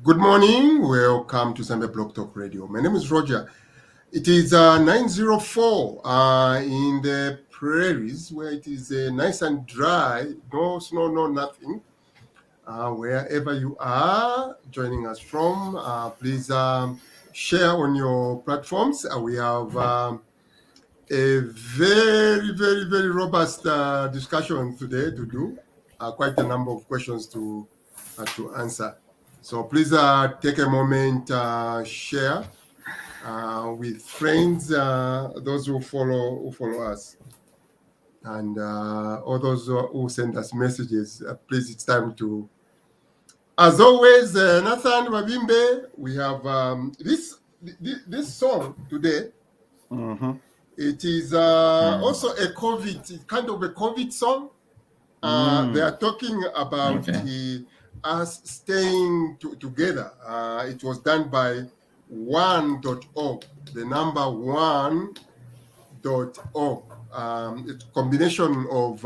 Good morning. Welcome to Zambia Blog Talk Radio. My name is Roger. It is 9:04 in the prairies where it is nice and dry. No snow, no nothing. Wherever you are joining us from, please share on your platforms. We have a very robust discussion today to do. Quite a number of questions to answer. So please take a moment, share with friends, those who follow us, and all those who send us messages. Please, it's time to, as always, Nathan Wabimbe. We have this song today. Mm-hmm. It is also a kind of a COVID song. They are talking about us staying together. It was done by one.org, the number one.org. It's a combination of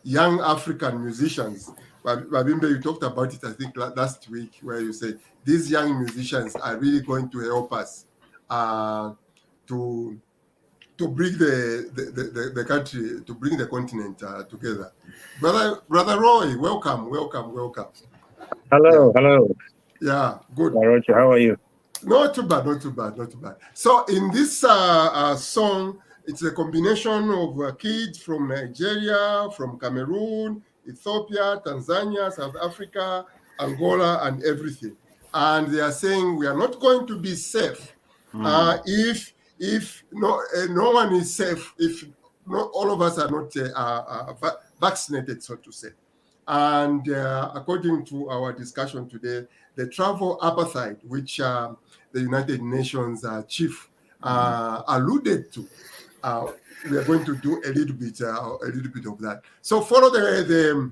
young African musicians. Babimbe, you talked about it, I think, last week, where you said these young musicians are really going to help us to bring the country, to bring the continent together. Brother Roy, welcome. Hello. Yeah, good. Roger, how are you? Not too bad. So in this song, it's a combination of kids from Nigeria, from Cameroon, Ethiopia, Tanzania, South Africa, Angola, and everything. And they are saying we are not going to be safe if no one is safe, if not all of us are not vaccinated, so to say. And according to our discussion today, the travel apartheid, which the United Nations chief alluded to, we are going to do a little bit of that. So follow the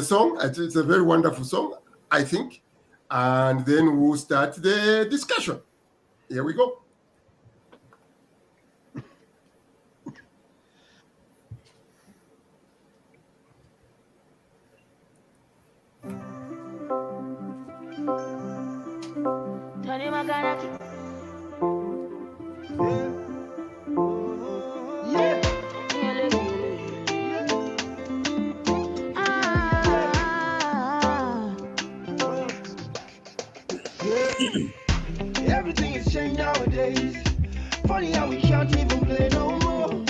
song. It's a very wonderful song, I think, and then we'll start the discussion. Here we go. Everything is changed nowadays. Funny how we can't even play no more.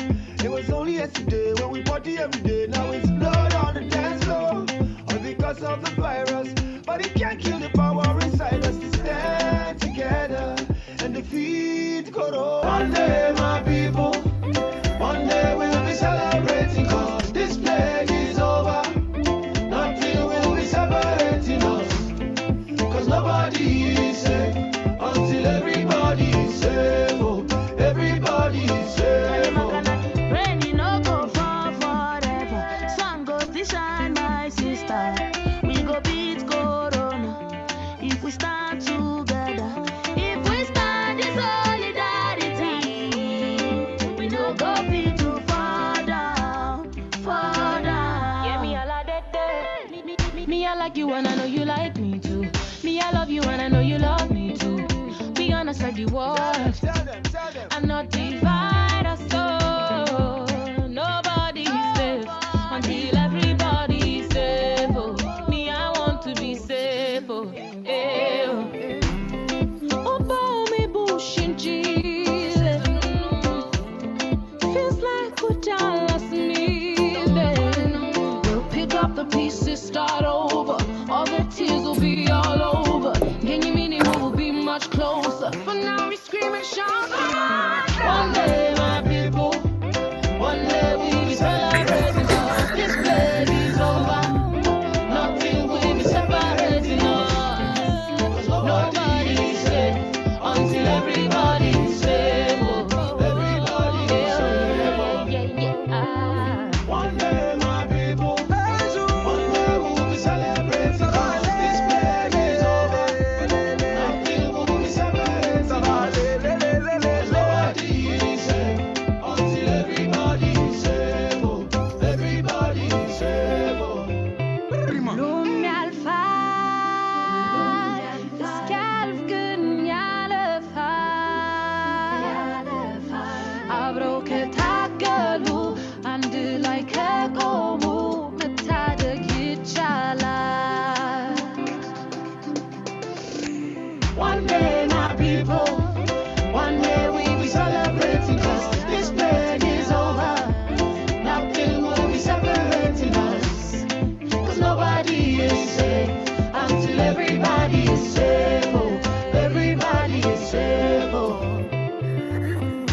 It was only yesterday when we party every day. Now it's blood on the dance floor. All because of the virus. But it can't kill the power inside us to stand together and defeat Corona. One day, my people, one day we'll be celebrating, cause this plague is over. Nothing will be separating us, cause nobody is safe until everybody is safe. Oh, everybody is safe. Oh. Rain no go fall forever. Sun goes to shine, my sister. We go beat Corona if we stand together. If we stand in solidarity, we no go be too far down. Yeah, me I like that. Me I like you and I know you like me too. Me I love you and I know you love me too. We gonna save the world and not divide us. So nobody is safe until everybody is safe. Oh, me I want to be safe. Oh, oh, me bush and cheese. Feels like we just need it. We'll pick up the pieces, start over. All the tears will be all over. Can you mean it will be much closer? For now we scream and shout. One day, my people, one day we'll be celebrating, cause this plague is over. Nothing will be separating us, cause nobody is safe until everybody is safe. Oh, everybody is safe. One day, my people, one day we'll be celebrating, cause this plague is over. Nothing will be separating us, cause nobody is safe until everybody is safe. Oh, everybody is safe. Oh. Lummi al fare, nobody is safe until everybody is safe. Oh, everybody is safe. Oh.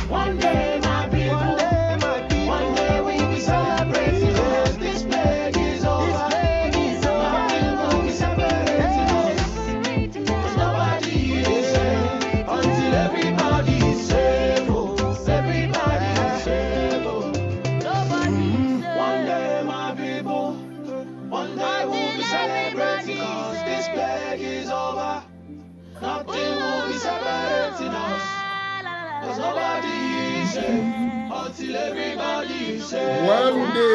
One day, my people, one day we'll be celebrating us. This plague is over. Nothing will be separating us. 'Cause nobody is safe until everybody is safe. Oh, everybody is safe. Oh. One day, my people, one day we'll be celebrating us. This plague is over. Nothing will be separating us. 'Cause nobody is safe until everybody is safe. One day.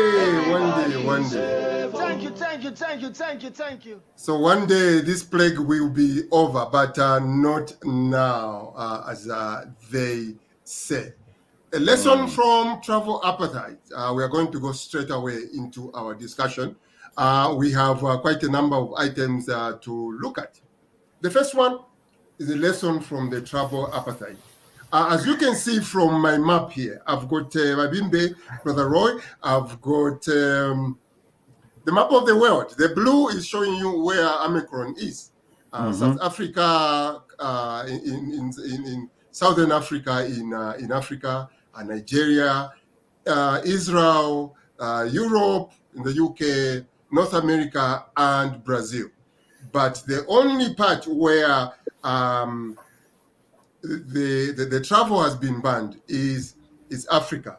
Thank you. So one day this plague will be over, but not now, as they say. A lesson from travel appetite. We are going to go straight away into our discussion. We have quite a number of items to look at. The first one is a lesson from the travel appetite. As you can see from my map here, I've got Mabimbe, Brother Roy, I've got the map of the world. The blue is showing you where Omicron is. South Africa, in Southern Africa, in Africa, Nigeria, Israel, Europe, in the UK, North America, and Brazil. But the only part where the travel has been banned is Africa,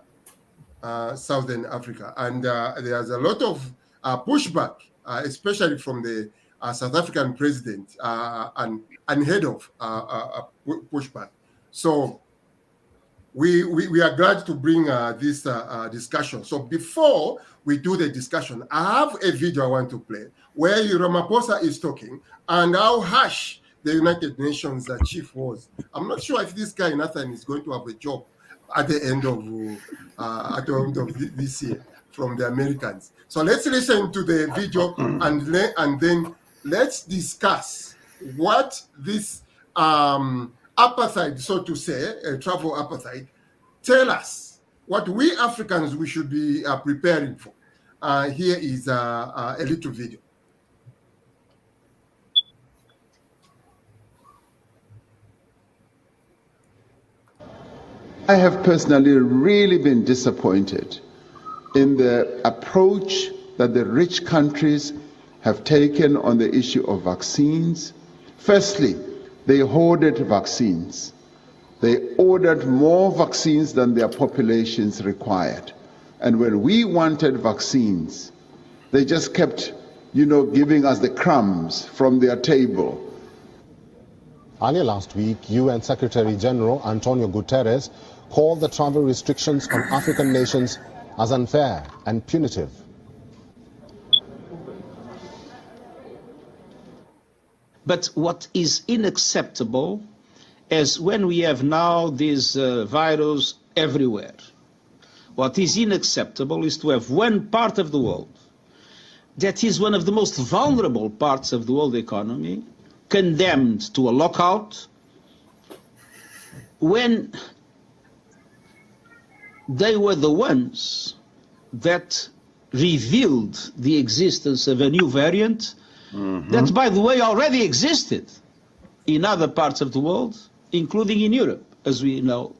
Southern Africa, and there's a lot of pushback, especially from the South African president, and head of pushback. So we are glad to bring this discussion. So before we do the discussion, I have a video I want to play where Ramaphosa is talking and how harsh the United Nations chief was. I'm not sure if this guy Nathan is going to have a job at the end of this year from the Americans. So let's listen to the video and then let's discuss what this apartheid, so to say, travel apartheid, tell us what we Africans we should be preparing for. Here is a little video. I have personally really been disappointed in the approach that the rich countries have taken on the issue of vaccines. Firstly, they hoarded vaccines. They ordered more vaccines than their populations required. And when we wanted vaccines, they just kept, giving us the crumbs from their table. Earlier last week, UN Secretary General Antonio Guterres called the travel restrictions on African nations as unfair and punitive. But what is unacceptable is when we have now this virus everywhere. What is unacceptable is to have one part of the world that is one of the most vulnerable parts of the world economy condemned to a lockout when they were the ones that revealed the existence of a new variant that, by the way, already existed in other parts of the world, including in Europe, as we know.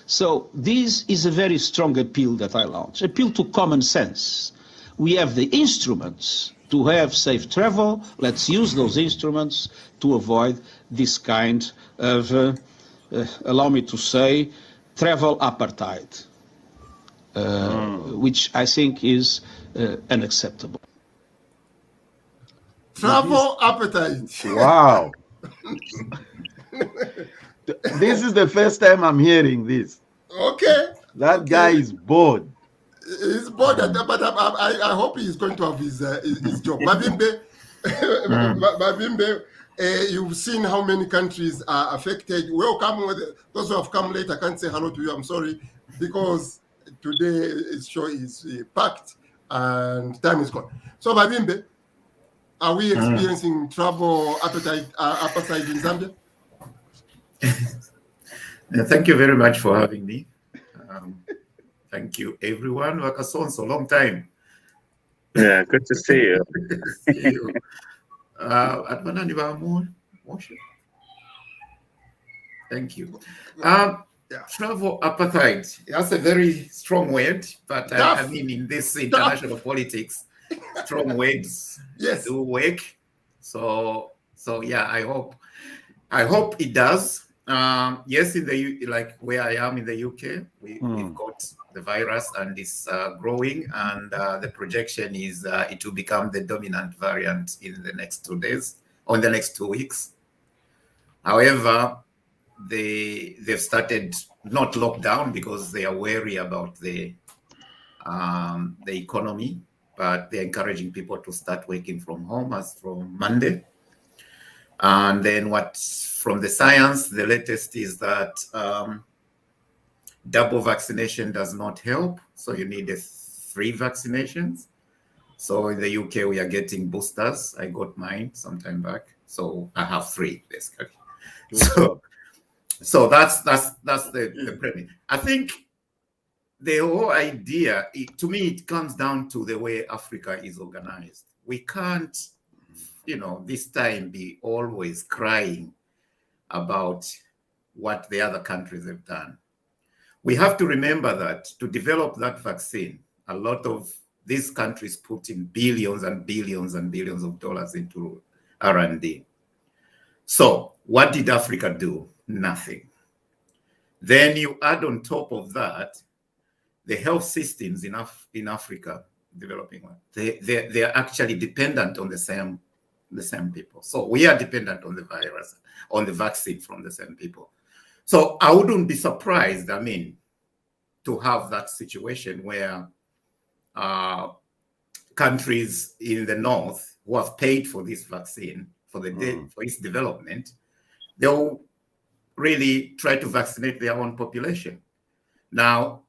So this is a very strong appeal that I launch, appeal to common sense. We have the instruments to have safe travel. Let's use those instruments to avoid this kind of, allow me to say, travel apartheid, which I think is unacceptable. Travel appetite. Wow. This is the first time I'm hearing this. Okay. That guy is bored. He's bored, but I hope he's going to have his job. Mabimbe, you've seen how many countries are affected. Welcome. Those who have come late, I can't say hello to you. I'm sorry, because today his show is packed and time is gone. So, Mabimbe, are we experiencing travel apartheid in Zambia? Thank you very much for having me. Thank you, everyone. Wakasonso, long time. Yeah, good to see you. See you. Thank you. Travel apartheid. That's a very strong word, but I mean, in this international politics, strong words do work. So yeah, I hope it does. Yes, in the like where I am in the UK, we've got the virus and it's growing, and the projection is it will become the dominant variant in the next 2 days, or in the next 2 weeks. However, they've started not lockdown because they are wary about the economy, but they're encouraging people to start working from home as from Monday. And then from the science, the latest is that double vaccination does not help. So you need 3 vaccinations. So in the UK, we are getting boosters. I got mine sometime back. So I have 3 basically. So that's the premise. I think the whole idea, to me, it comes down to the way Africa is organized. We can't, this time be always crying about what the other countries have done. We have to remember that to develop that vaccine, a lot of these countries put in billions and billions and billions of dollars into R&D. So what did Africa do? Nothing. Then you add on top of that, the health systems in Africa, developing one, they are actually dependent on the same people. So we are dependent on the virus, on the vaccine from the same people. So I wouldn't be surprised, to have that situation where countries in the north who have paid for this vaccine, for its development, they'll really try to vaccinate their own population. Now,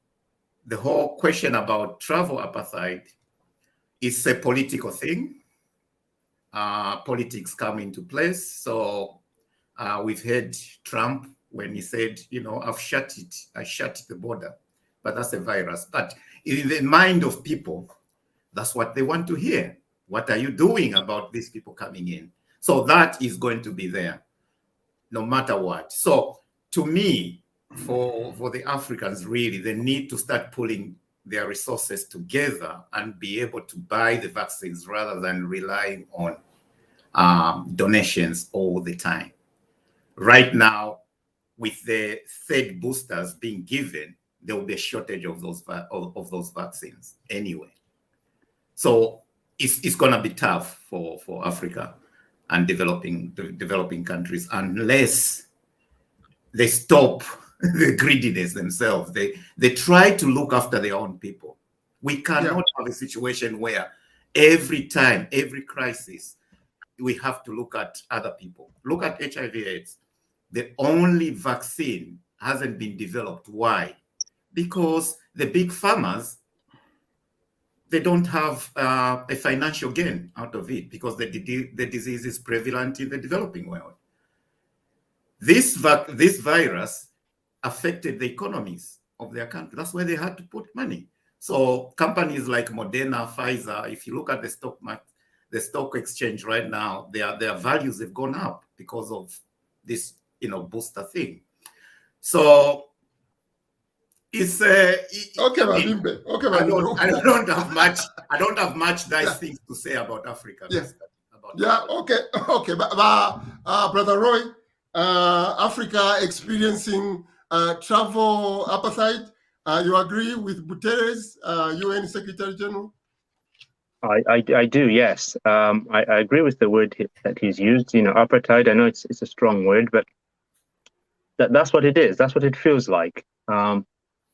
the whole question about travel apartheid is a political thing. Politics come into place. So we've heard Trump when he said, I shut the border, but that's a virus. But in the mind of people, that's what they want to hear. What are you doing about these people coming in? So that is going to be there, no matter what. So to me, for the Africans, really, they need to start pulling their resources together and be able to buy the vaccines rather than relying on donations all the time. Right now, with the 3rd boosters being given, there will be a shortage of those vaccines anyway. So it's going to be tough for Africa and developing countries unless they stop the greediness themselves. They try to look after their own people. We cannot have a situation where every time, every crisis, we have to look at other people. Look at HIV/AIDS. The only vaccine hasn't been developed. Why? Because the big pharmas, they don't have a financial gain out of it because the disease is prevalent in the developing world. This virus affected the economies of their country. That's why they had to put money. So companies like Moderna, Pfizer, if you look at the stock market, the stock exchange right now, their values have gone up because of this, booster thing. So it's okay, Mabimbe. Okay, Mabimbe. I don't have much nice things to say about Africa. Yes. Okay. But Brother Roy, Africa experiencing travel apartheid. You agree with Guterres, UN Secretary General? I do, yes. I agree with the word that he's used. Apartheid. I know it's a strong word, but that's what it is. That's what it feels like.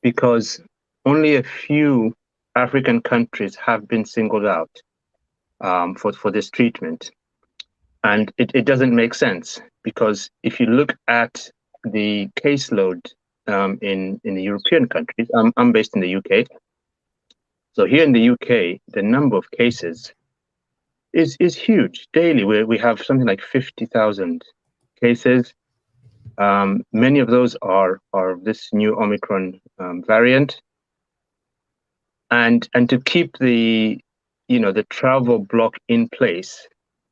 Because only a few African countries have been singled out for this treatment, and it doesn't make sense, because if you look at the caseload in the European countries, I'm based in the UK. So here in the UK, the number of cases is huge. Daily, we have something like 50,000 cases. Many of those are this new Omicron variant. And to keep the the travel block in place,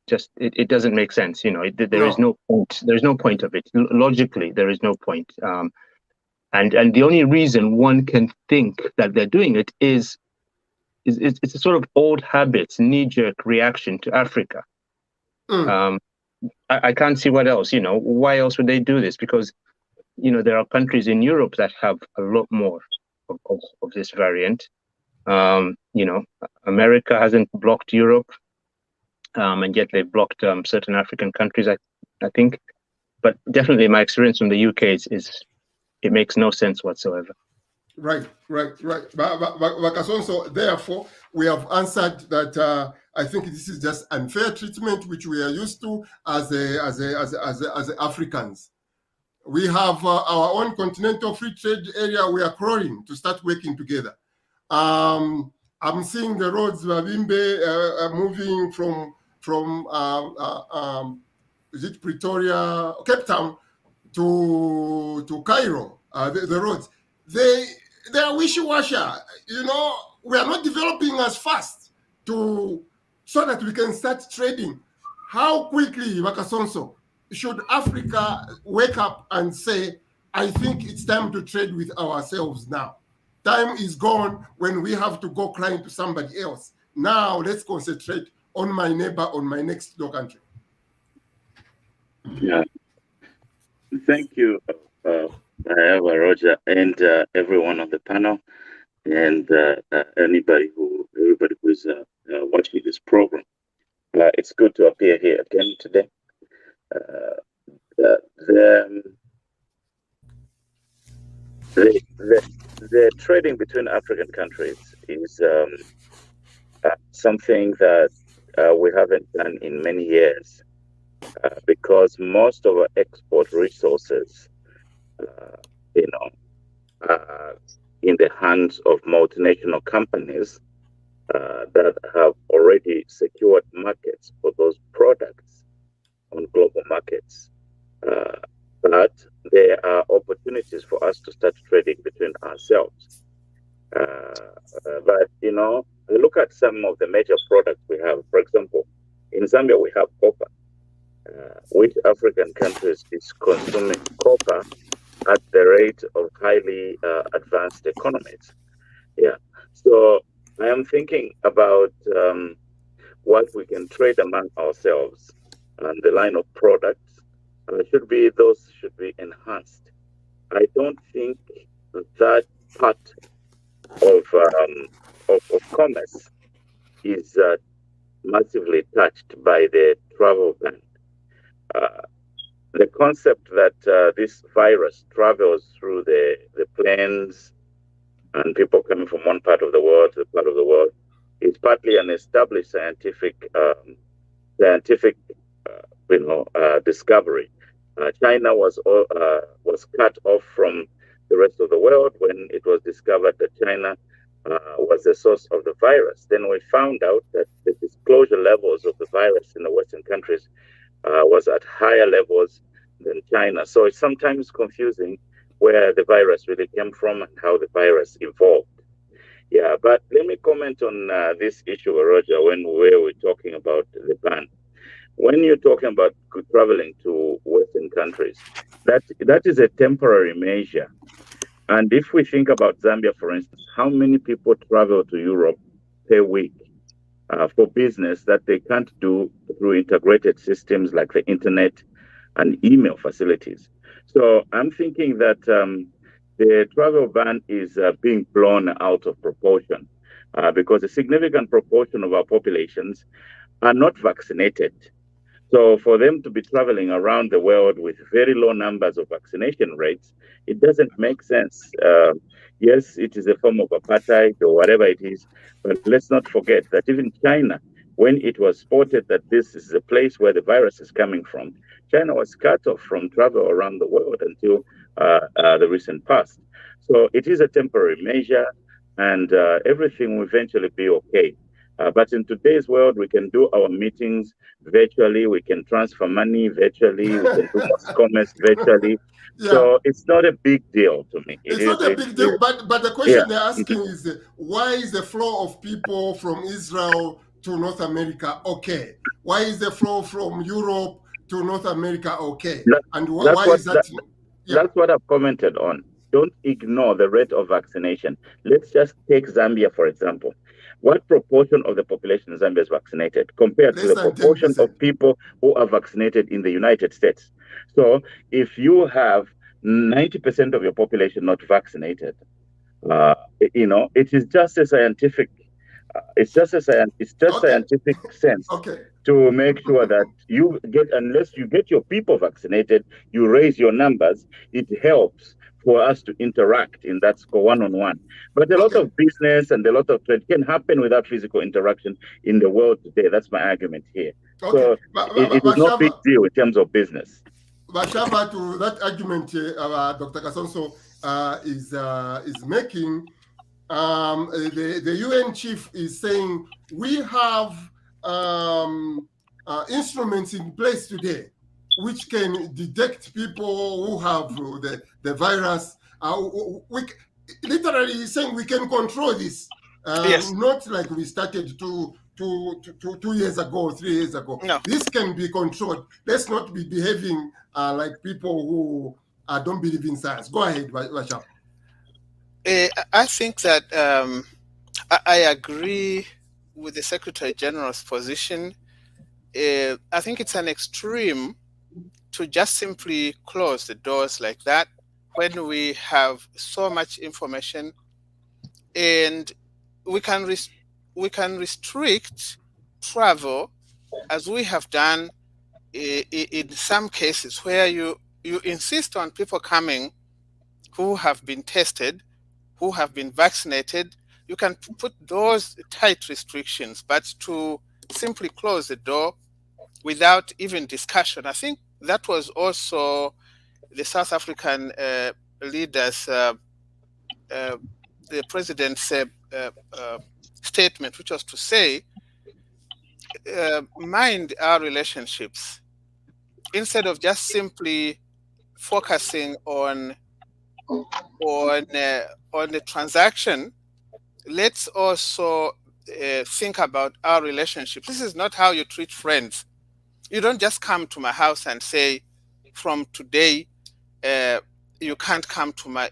just it doesn't make sense. There is no point. There's no point of it. Logically, there is no point. And the only reason one can think that they're doing it is it's a sort of old habits, knee-jerk reaction to Africa. I can't see what else. Why else would they do this? Because there are countries in Europe that have a lot more of this variant. America hasn't blocked Europe, and yet they've blocked certain African countries, I think. But definitely my experience from the UK is it makes no sense whatsoever. Right. So therefore, we have answered that. I think this is just unfair treatment, which we are used to as Africans. We have our own continental free trade area. We are crawling to start working together. I'm seeing the roads Babimbe moving from is it Pretoria, Cape Town to Cairo. The roads they are wishy-washy. We are not developing as fast so that we can start trading. How quickly, Wakasonso, should Africa wake up and say, I think it's time to trade with ourselves now? Time is gone when we have to go crying to somebody else. Now let's concentrate on my neighbor, on my next door country. Yeah. Thank you, Roger, and everyone on the panel, and everybody who is watching this program. It's good to appear here again today. The trading between African countries is something that we haven't done in many years, because most of our export resources, are in the hands of multinational companies that have already secured markets for those products on global markets. But there are opportunities for us to start trading between ourselves. But, we look at some of the major products we have. For example, in Zambia, we have copper. Which African countries is consuming copper at the rate of highly advanced economies? Yeah. So I am thinking about what we can trade among ourselves, and the line of products should be enhanced. I don't think that part of commerce is massively touched by the travel ban. The concept that this virus travels through the planes and people coming from one part of the world to the part of the world is partly an established scientific discovery. China was cut off from the rest of the world when it was discovered that China was the source of the virus. Then we found out that the disclosure levels of the virus in the Western countries was at higher levels than China. So it's sometimes confusing where the virus really came from and how the virus evolved. Yeah, but let me comment on this issue, Roger, when we were talking about the ban. When you're talking about traveling to Western countries, that is a temporary measure. And if we think about Zambia, for instance, how many people travel to Europe per week for business that they can't do through integrated systems like the internet and email facilities? So I'm thinking that the travel ban is being blown out of proportion because a significant proportion of our populations are not vaccinated. So for them to be traveling around the world with very low numbers of vaccination rates, it doesn't make sense. Yes, it is a form of apartheid or whatever it is, but let's not forget that even China, when it was spotted that this is a place where the virus is coming from, China was cut off from travel around the world until the recent past. So it is a temporary measure, and everything will eventually be okay. But in today's world, we can do our meetings virtually, we can transfer money virtually, we can do commerce virtually. Yeah. So it's not a big deal to me. It's not a big deal, but the question they're asking is, why is the flow of people from Israel to North America okay? Why is the flow from Europe to North America okay? And why is that? That's what I've commented on. Don't ignore the rate of vaccination. Let's just take Zambia, for example. What proportion of the population in Zambia is vaccinated compared to the proportion of people who are vaccinated in the United States? So if you have 90% of your population not vaccinated, it is just a scientific scientific sense to make sure that unless you get your people vaccinated, you raise your numbers, it helps for us to interact in that score one-on-one. But a lot of business and a lot of trade can happen without physical interaction in the world today. That's my argument here. So it is not a big deal in terms of business. Bashava, to that argument Dr. Kasonso is making, the UN chief is saying we have instruments in place today which can detect people who have the virus. Literally, he's saying we can control this. Not like we started 2 years ago, 3 years ago. No. This can be controlled. Let's not be behaving like people who don't believe in science. Go ahead, Bashava. I think that I agree with the Secretary General's position. I think it's an extreme to just simply close the doors like that when we have so much information, and we can restrict travel, as we have done in some cases where you insist on people coming who have been tested, who have been vaccinated. You can put those tight restrictions, but to simply close the door without even discussion, I think that was also the South African leaders, the president's statement, which was to say, mind our relationships, instead of just simply focusing on the transaction. Let's also think about our relationships. This is not how you treat friends. You don't just come to my house and say, from today, you can't come to my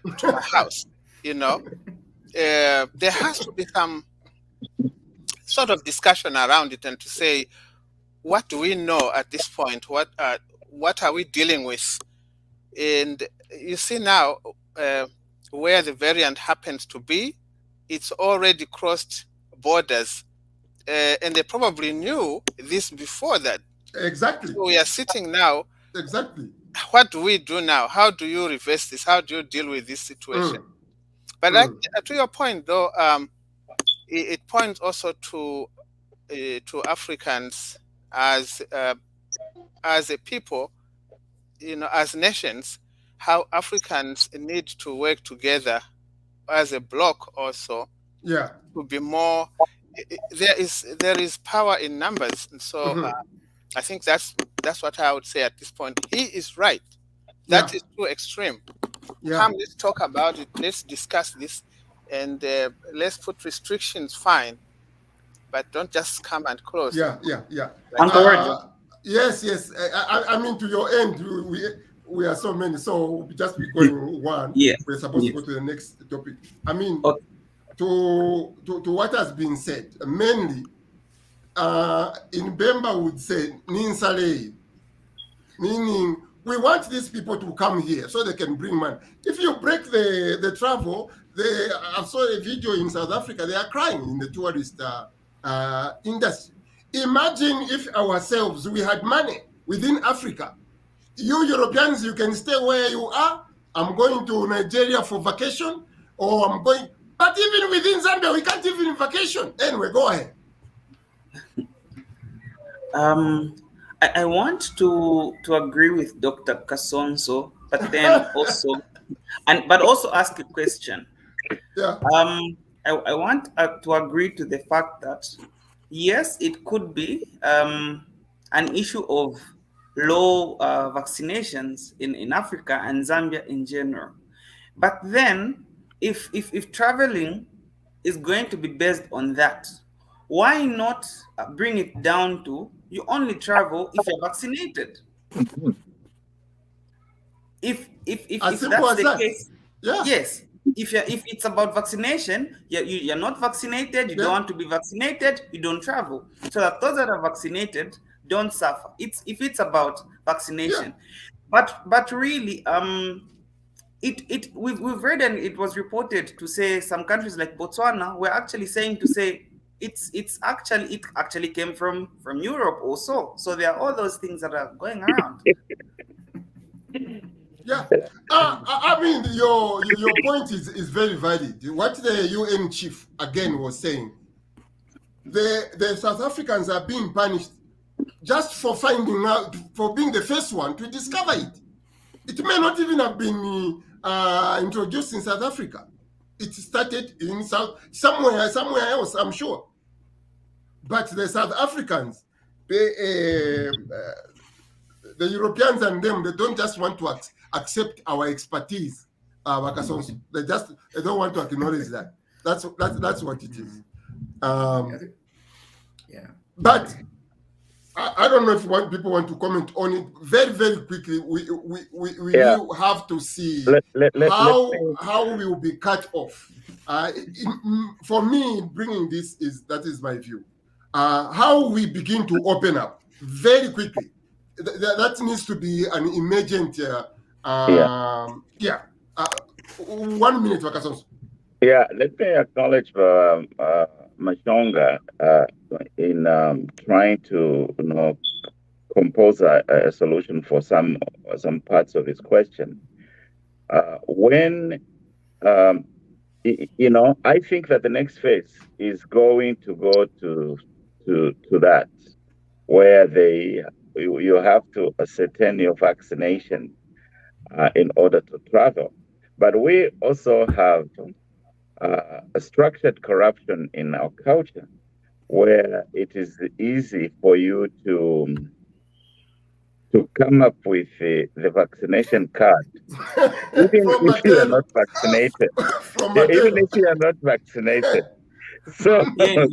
house. There has to be some sort of discussion around it, and to say, what do we know at this point? What are we dealing with? And you see now, where the variant happens to be, it's already crossed borders, and they probably knew this before that. Exactly. So we are sitting now. Exactly. What do we do now? How do you reverse this? How do you deal with this situation? But to your point, though, it points also to Africans as a people, as nations, how Africans need to work together as a bloc also. Yeah. To be more. There is power in numbers, and so I think that's what I would say at this point. He is right. That is too extreme. Come, let's talk about it. Let's discuss this, and let's put restrictions. Fine, but don't just come and close. Yeah. Yes. I mean, to your end, we are so many, so just be going one. Yeah. We're supposed to go to the next topic. I mean, to what has been said, mainly in Bemba would say Ninsale, meaning we want these people to come here so they can bring money. If you break the travel, I saw a video in South Africa, they are crying in the tourist industry. Imagine if ourselves, we had money within Africa. You Europeans, you can stay where you are. I'm going to Nigeria for vacation, or I'm going, but even within Zambia, we can't even vacation. Anyway, go ahead. I want to agree with Dr. Kasonso, but then also, but also ask a question. Yeah. I want to agree to the fact that yes, it could be an issue of low vaccinations in Africa and Zambia in general. But then, if traveling is going to be based on that, why not bring it down to you only travel if you're vaccinated? If As simple that's as the that. case, Yeah. yes. If it's about vaccination, you're not vaccinated, you don't want to be vaccinated, you don't travel. So that those that are vaccinated don't suffer. If it's about vaccination. But really, we've read, and it was reported to say some countries like Botswana were actually saying to say it actually came from Europe also. So there are all those things that are going around. Yeah. I mean, your point is very valid. What the UN chief again was saying, the South Africans are being punished just for finding out, for being the first one to discover it. It may not even have been introduced in South Africa. It started in somewhere else, I'm sure. But the South Africans, the Europeans and them, they don't just want to accept our expertise, they don't want to acknowledge that. That's what it is. But I don't know if people want to comment on it very, very quickly. We will have to see how we will be cut off. For me, bringing this that is my view. How we begin to open up very quickly. That needs to be an emergent. 1 minute, Wakasonso. Yeah, let me acknowledge Mashonga in trying to compose a solution for some parts of his question. I think that the next phase is going to go to that, where you have to ascertain your vaccination in order to travel. But we also have a structured corruption in our culture, where it is easy for you to come up with the vaccination card, even if you are not vaccinated. Even if you are not vaccinated. So, let me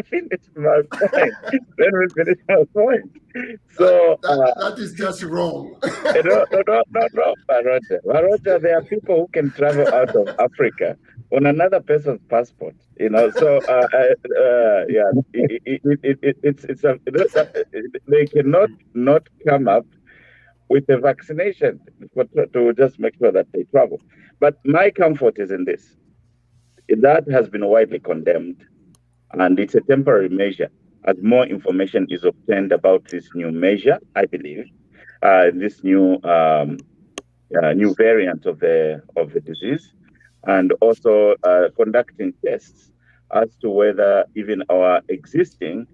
finish my point. Let me finish my point. So that is just wrong. No, Marocha, there are people who can travel out of Africa on another person's passport. So they cannot not come up with a vaccination to just make sure that they travel. But my comfort is in this. That has been widely condemned, and it's a temporary measure. As more information is obtained about this new measure, I believe, this new variant of the disease, and also conducting tests as to whether even our existing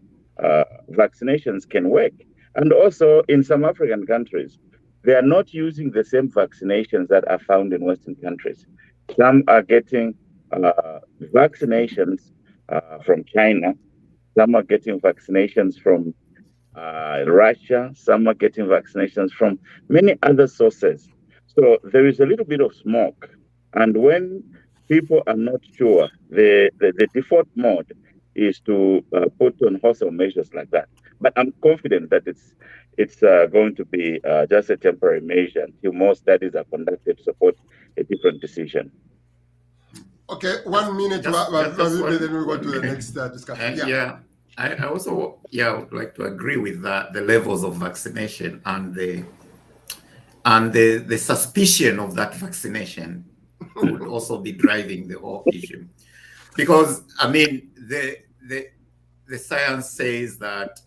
vaccinations can work. And also in some African countries, they are not using the same vaccinations that are found in Western countries. Some are getting vaccinations from China. Some are getting vaccinations from Russia. Some are getting vaccinations from many other sources. So there is a little bit of smoke. And when people are not sure, the default mode is to put on wholesale measures like that. But I'm confident that it's going to be just a temporary measure until more studies are conducted to support a different decision. Okay, 1 minute, then we go to the next discussion. I also would like to agree with that, the levels of vaccination and the suspicion of that vaccination would also be driving the whole issue, because I mean the science says that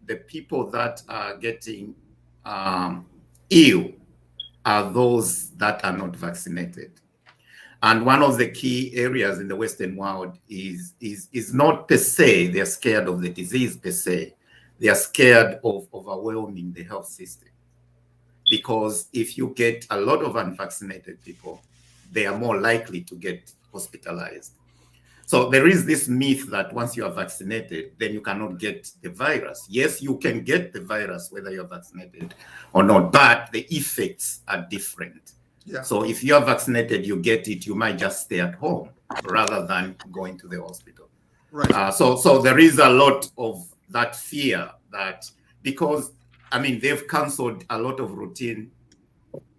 the people that are getting ill are those that are not vaccinated. And one of the key areas in the Western world is not per se they're scared of the disease per se. They are scared of overwhelming the health system. Because if you get a lot of unvaccinated people, they are more likely to get hospitalized. So there is this myth that once you are vaccinated, then you cannot get the virus. Yes, you can get the virus whether you're vaccinated or not, but the effects are different. Yeah. So if you're vaccinated, you get it, you might just stay at home. rather than going to the hospital. Right. So there is a lot of that fear that, because, I mean, they've cancelled a lot of routine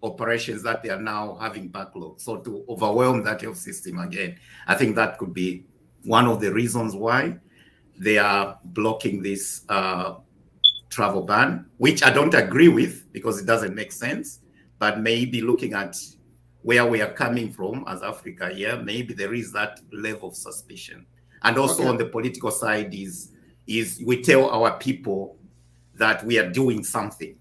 operations that they are now having backlog. So to overwhelm that health system again, I think that could be one of the reasons why they are blocking this travel ban, which I don't agree with because it doesn't make sense. But maybe looking at where we are coming from as Africa, yeah, maybe there is that level of suspicion. And also on the political side is we tell our people that we are doing something,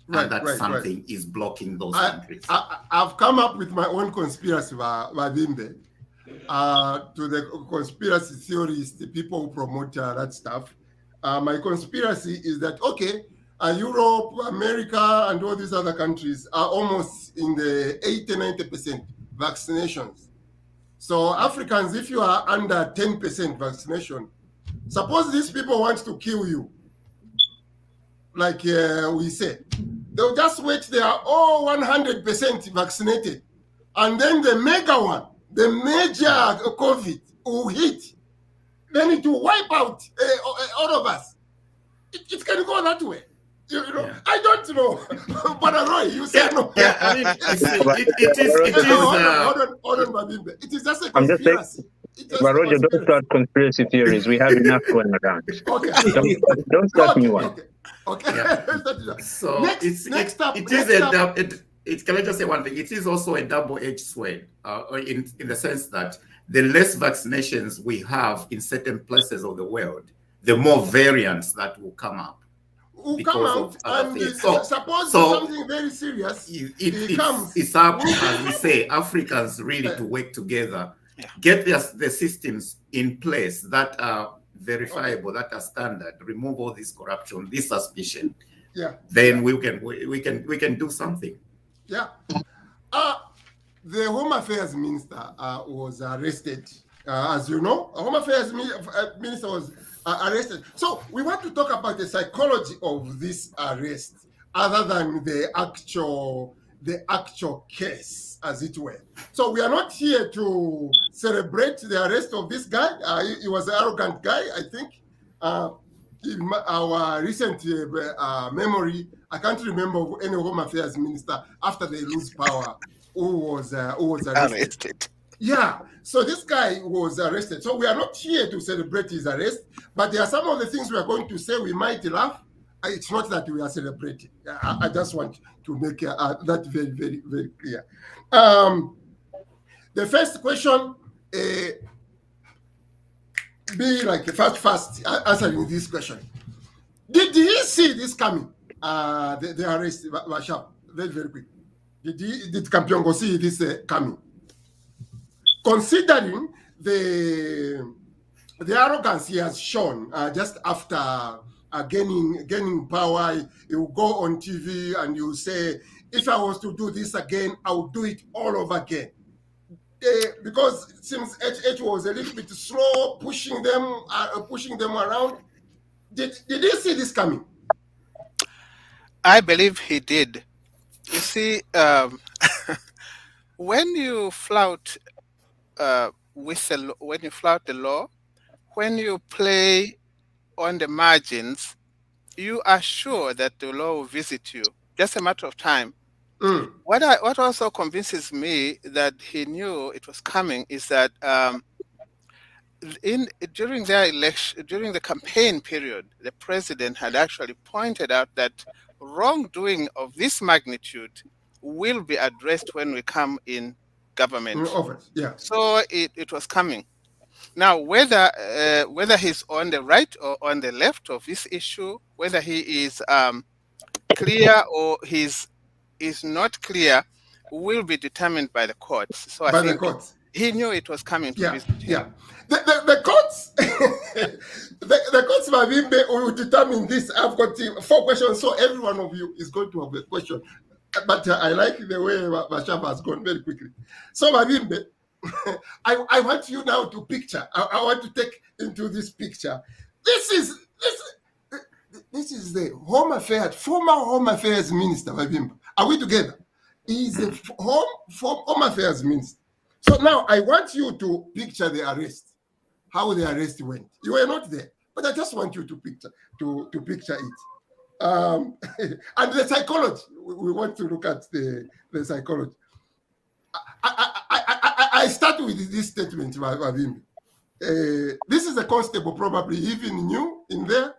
and that something is blocking those countries. I've come up with my own conspiracy, Vadimbe, to the conspiracy theorists, the people who promote that stuff. My conspiracy is that, okay, Europe, America, and all these other countries are almost in the 80-90% vaccinations. So Africans, if you are under 10% vaccination, suppose these people want to kill you, like we said, they'll just wait, they are all 100% vaccinated. And then the mega one, the major COVID will hit. Then it will wipe out all of us. It can go that way. You know, yeah. I don't know. But Roy, you said no. Yeah, I mean, it is. Hold on, Babimbe. It is just a conspiracy. But Roger, don't start conspiracy theories. We have enough going around. Okay. Don't start new one. Okay. Yeah. So next up. Can I just say one thing? It is also a double-edged sword, in the sense that the less vaccinations we have in certain places of the world, the more variants that will come up. Will come out, and suppose something very serious. It's up, as we say, Africans really to work together, get the systems in place that are verifiable, that are standard, remove all this corruption, this suspicion. Yeah. Then we can do something. Yeah. The Home Affairs Minister was arrested. As you know, a Home Affairs Minister was arrested. So we want to talk about the psychology of this arrest, other than the actual case, as it were. So we are not here to celebrate the arrest of this guy. He was an arrogant guy, I think. In our recent memory, I can't remember any Home Affairs Minister after they lose power who was arrested. Yeah, so this guy was arrested. So we are not here to celebrate his arrest, but there are some of the things we are going to say. We might laugh. It's not that we are celebrating. I just want to make that very, very, very clear. The first question, be like fast answering this question. Did he see this coming? The arrest, Bashar, very, very quick. Did Kampyongo see this coming? Considering the arrogance he has shown just after gaining power, he will go on TV and you say, if I was to do this again, I would do it all over again. Because it seems HH was a little bit slow pushing them around. Did he see this coming? I believe he did. You see, when you flout the law, when you play on the margins, you are sure that the law will visit you. Just a matter of time. What also convinces me that he knew it was coming is that during the campaign period, the president had actually pointed out that wrongdoing of this magnitude will be addressed when we come in government. Yeah. So it was coming. Now, whether he's on the right or on the left of this issue, whether he is clear or he's not clear, will be determined by the courts. So I think he knew it was coming to visit him. Yeah. The courts, the courts, Mavimbe, will determine this. I've got 4 questions, so every one of you is going to have a question. But I like the way Bashar has gone very quickly. So Mavimbe, I want you now to picture. I want to take into this picture. This is the former Home Affairs Minister, Mavimbe. Are we together? He's a Home Affairs Minister. So now I want you to picture the arrest, how the arrest went. You were not there, but I just want you to picture it. And the psychology. We want to look at the psychology. I start with this statement, Wavimbi. This is a constable probably even knew in there,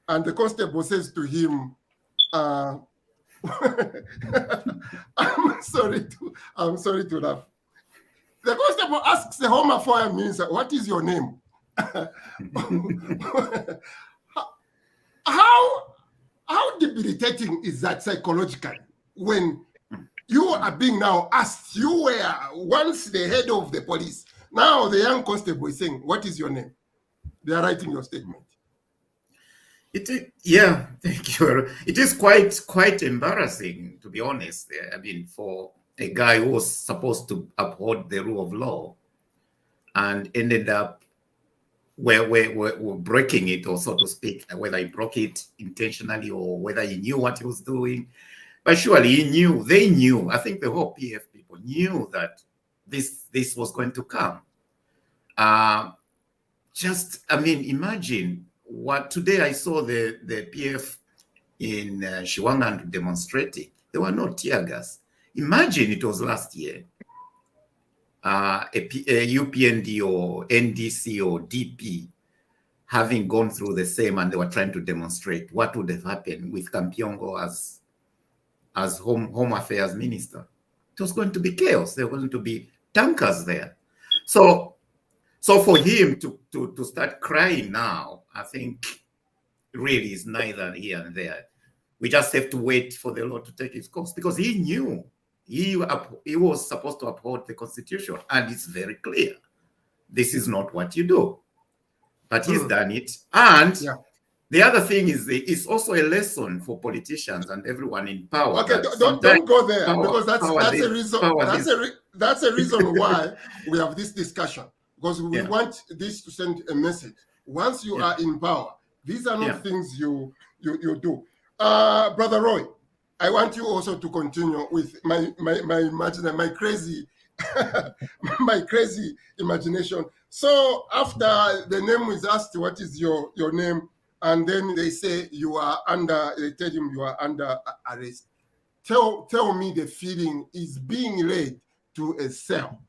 and the constable says to him, I'm sorry to laugh. The constable asks the Home Affairs Minister, what is your name? How debilitating is that psychologically when you are being now asked? You were once the head of the police. Now the young constable is saying, what is your name? They are writing your statement. Yeah, thank you. It is quite embarrassing, to be honest. I mean, for a guy who was supposed to uphold the rule of law and ended up we're breaking it, or so to speak, whether he broke it intentionally or whether he knew what he was doing. But surely he knew, they knew, I think the whole PF people knew that this was going to come. I mean, imagine what today I saw the PF in Shiwangan demonstrating. There were no tear gas. Imagine it was last year. A UPND or NDC or DP having gone through the same, and they were trying to demonstrate what would have happened with Kampyongo as Home Affairs Minister. It was going to be chaos. There were going to be tankers there. So for him to start crying now, I think really is neither here and there. We just have to wait for the law to take its course, because he knew he was supposed to uphold the Constitution, and it's very clear. This is not what you do. But he's done it. And the other thing is, it's also a lesson for politicians and everyone in power. Okay, don't go there, because that's a reason. That's a reason why we have this discussion, because we want this to send a message. Once you are in power, these are not things you do. Brother Roy, I want you also to continue with my crazy my crazy imagination. So after the name is asked, what is your name? And then they say they tell him you are under arrest. Tell me the feeling is being led to a cell.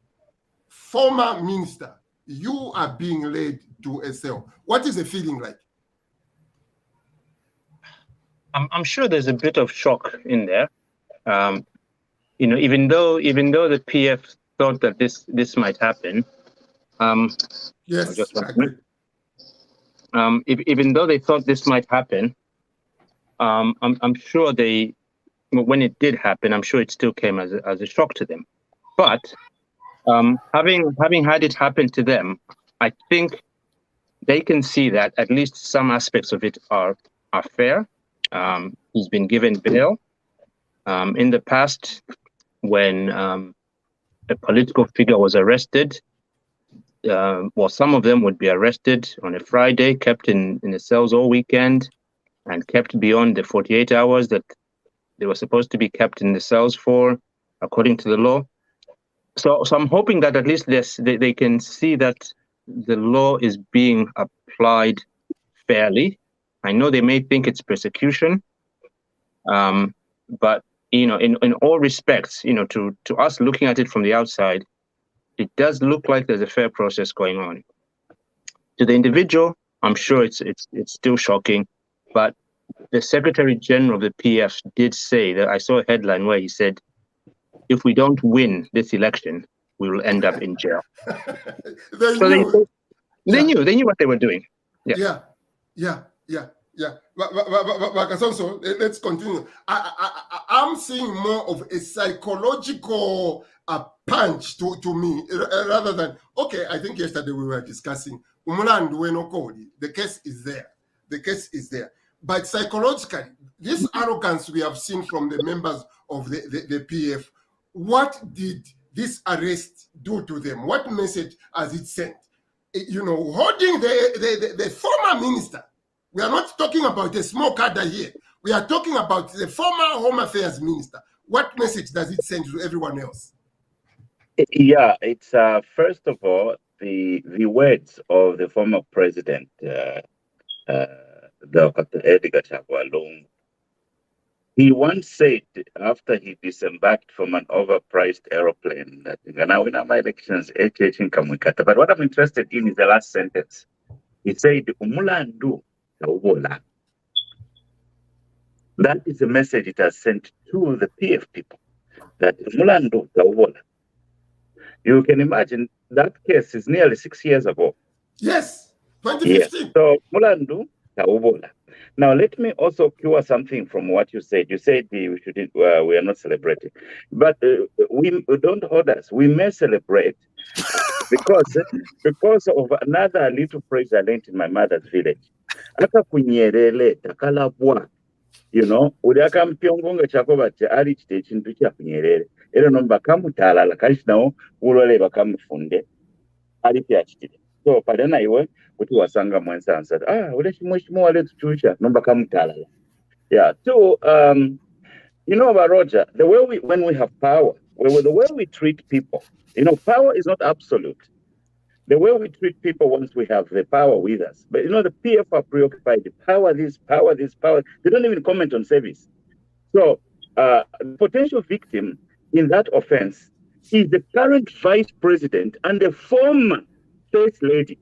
Former minister, you are being led to a cell. What is the feeling like? I'm sure there's a bit of shock in there. Even though the PF thought that this might happen. Yes, just even though they thought this might happen, I'm sure when it did happen, I'm sure it still came as a shock to them. But having had it happen to them, I think they can see that at least some aspects of it are fair. He's been given bail. In the past, when a political figure was arrested, some of them would be arrested on a Friday, kept in the cells all weekend, and kept beyond the 48 hours that they were supposed to be kept in the cells for, according to the law. So I'm hoping that at least they can see that the law is being applied fairly. I know they may think it's persecution, but in all respects, to us looking at it from the outside, it does look like there's a fair process going on. To the individual, I'm sure it's still shocking, but the Secretary General of the PF did say that I saw a headline where he said, if we don't win this election, we will end up in jail. They knew what they were doing. Yeah. Wakasonso, let's continue. I'm seeing more of a psychological punch to me, rather than, okay, I think yesterday we were discussing the case is there. But psychologically, this arrogance we have seen from the members of the PF, what did this arrest do to them? What message has it sent? Holding the former minister. We are not talking about a small cadre here. We are talking about the former Home Affairs Minister. What message does it send to everyone else? Yeah, it's first of all the words of the former president, Dr. Edgar Chagwa. He once said after he disembarked from an overpriced aeroplane that now in my elections, but what I'm interested in is the last sentence. He said, Umulandu Taubola. That is a message it has sent to the PF people. That Umulandu Taubola. You can imagine that case is nearly 6 years ago. Yes, 2015. Yes. So Mulandu Taubola. Now let me also cure something from what you said. You said we are not celebrating, but we don't hold us. We may celebrate because of another little phrase I learned in my mother's village. Aka kunyerele takalabwa. You know, uri Kampyongo nga chakoba cha ali chite chintu cha kunyerele. Era nomba kamutalala kashinawo ulole bakamufunde. Ali pya chite. So padana iwe kuti wasanga mwensa answered, ule mheshimiwa letu chucha nomba kamutalala. Yeah. So you know about Roger, the way when we have power, the way we treat people, you know, power is not absolute. The way we treat people once we have the power with us. But you know, the PF are preoccupied, power this, power this, power. They don't even comment on service. So the potential victim in that offense is the current vice president and the former first lady.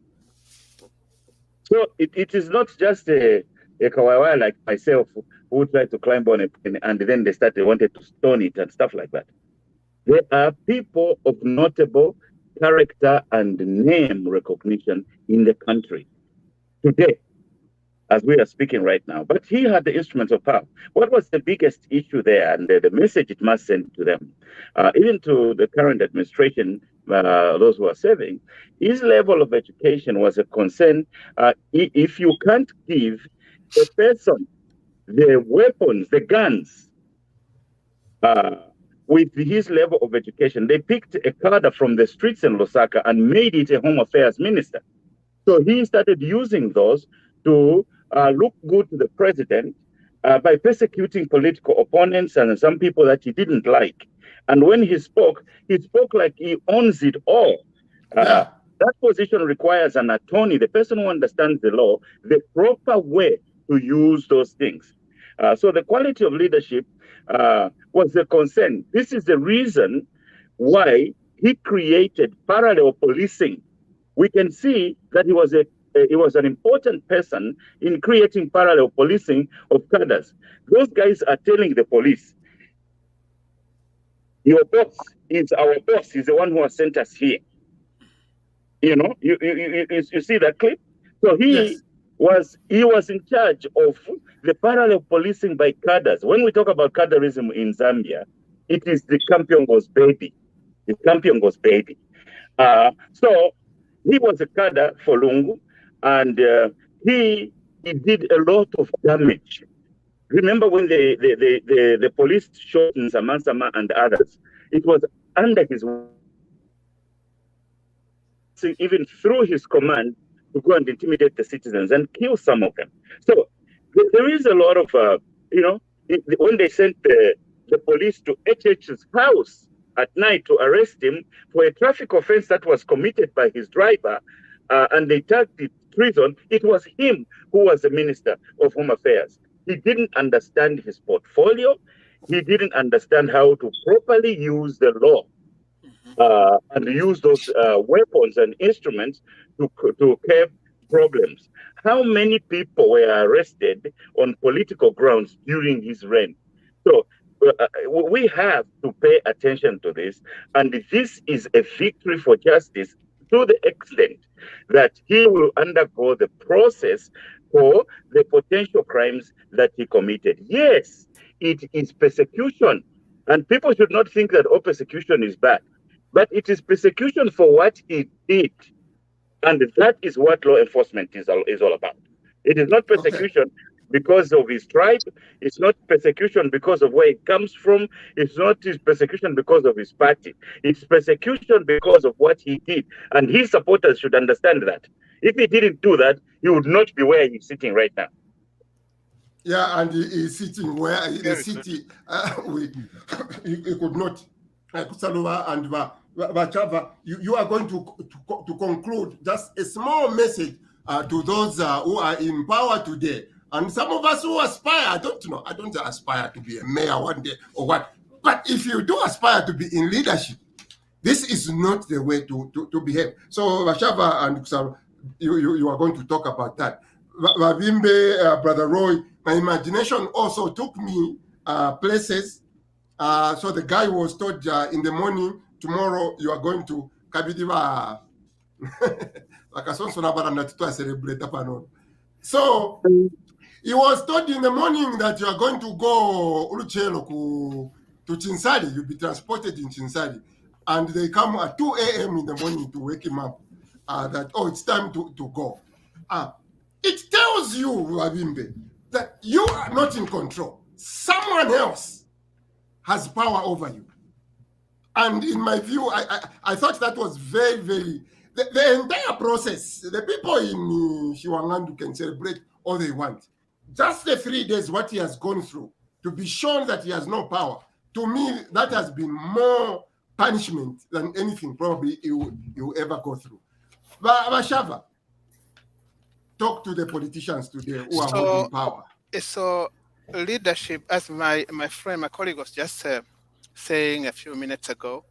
So it is not just a kawaii like myself who tried to climb on it and then they wanted to stone it and stuff like that. There are people of notable character and name recognition in the country today, as we are speaking right now. But he had the instruments of power. What was the biggest issue there, and the message it must send to them, even to the current administration, those who are serving, his level of education was a concern. If you can't give a person the weapons, the guns, with his level of education, they picked a cadre from the streets in Lusaka and made it a Home Affairs minister. So he started using those to look good to the president by persecuting political opponents and some people that he didn't like. And when he spoke like he owns it all. That position requires an attorney, the person who understands the law, the proper way to use those things. So the quality of leadership was a concern. This is the reason why he created parallel policing. We can see that he was an important person in creating parallel policing of cadres. Those guys are telling the police, your boss is our boss. He's the one who has sent us here. You know, you see that clip? So he was in charge of the parallel policing by cadres. When we talk about cadreism in Zambia, it is the Kampyongo's baby. The Kampyongo's baby. So he was a cadre for Lungu, and he did a lot of damage. Remember when the police shot Nsamansama and others? It was under his, even through his command, to go and intimidate the citizens and kill some of them. So there is a lot of, you know, when they sent the police to HH's house at night to arrest him for a traffic offense that was committed by his driver, and they tagged it treason, it was him who was the Minister of Home Affairs. He didn't understand his portfolio. He didn't understand how to properly use the law and use those weapons and instruments to curb problems. How many people were arrested on political grounds during his reign? So we have to pay attention to this, and this is a victory for justice to the extent that he will undergo the process for the potential crimes that he committed. Yes, it is persecution, and people should not think that all persecution is bad, but it is persecution for what he did, and that is what law enforcement is all about. It is not persecution because of his tribe. It's not persecution because of where it comes from. It's not his persecution because of his party. It's persecution because of what he did. And his supporters should understand that. If he didn't do that, he would not be where he's sitting right now. Yeah, and he is sitting where the city, he could not. And Bachava, you are going to conclude just a small message to those who are in power today. And some of us who aspire, I don't aspire to be a mayor one day or what. But if you do aspire to be in leadership, this is not the way to behave. So Bachava and Kusaro, you are going to talk about that. Vavimbe, Brother Roy, my imagination also took me places. So the guy was told in the morning, tomorrow you are going to Kabidiva. So he was told in the morning that you are going to go Uluchelo to Chinsadi. You'll be transported in Chinsadi. And they come at 2 a.m. in the morning to wake him up that, it's time to go. It tells you, Wabimbe, that you are not in control. Someone else has power over you. And in my view, I thought that was very, very... The entire process, the people in Shiwangandu can celebrate all they want. Just the 3 days, what he has gone through, to be shown that he has no power, to me, that has been more punishment than anything probably you ever go through. Bashava, talk to the politicians today who are holding power. So leadership, as my colleague was just saying a few minutes ago,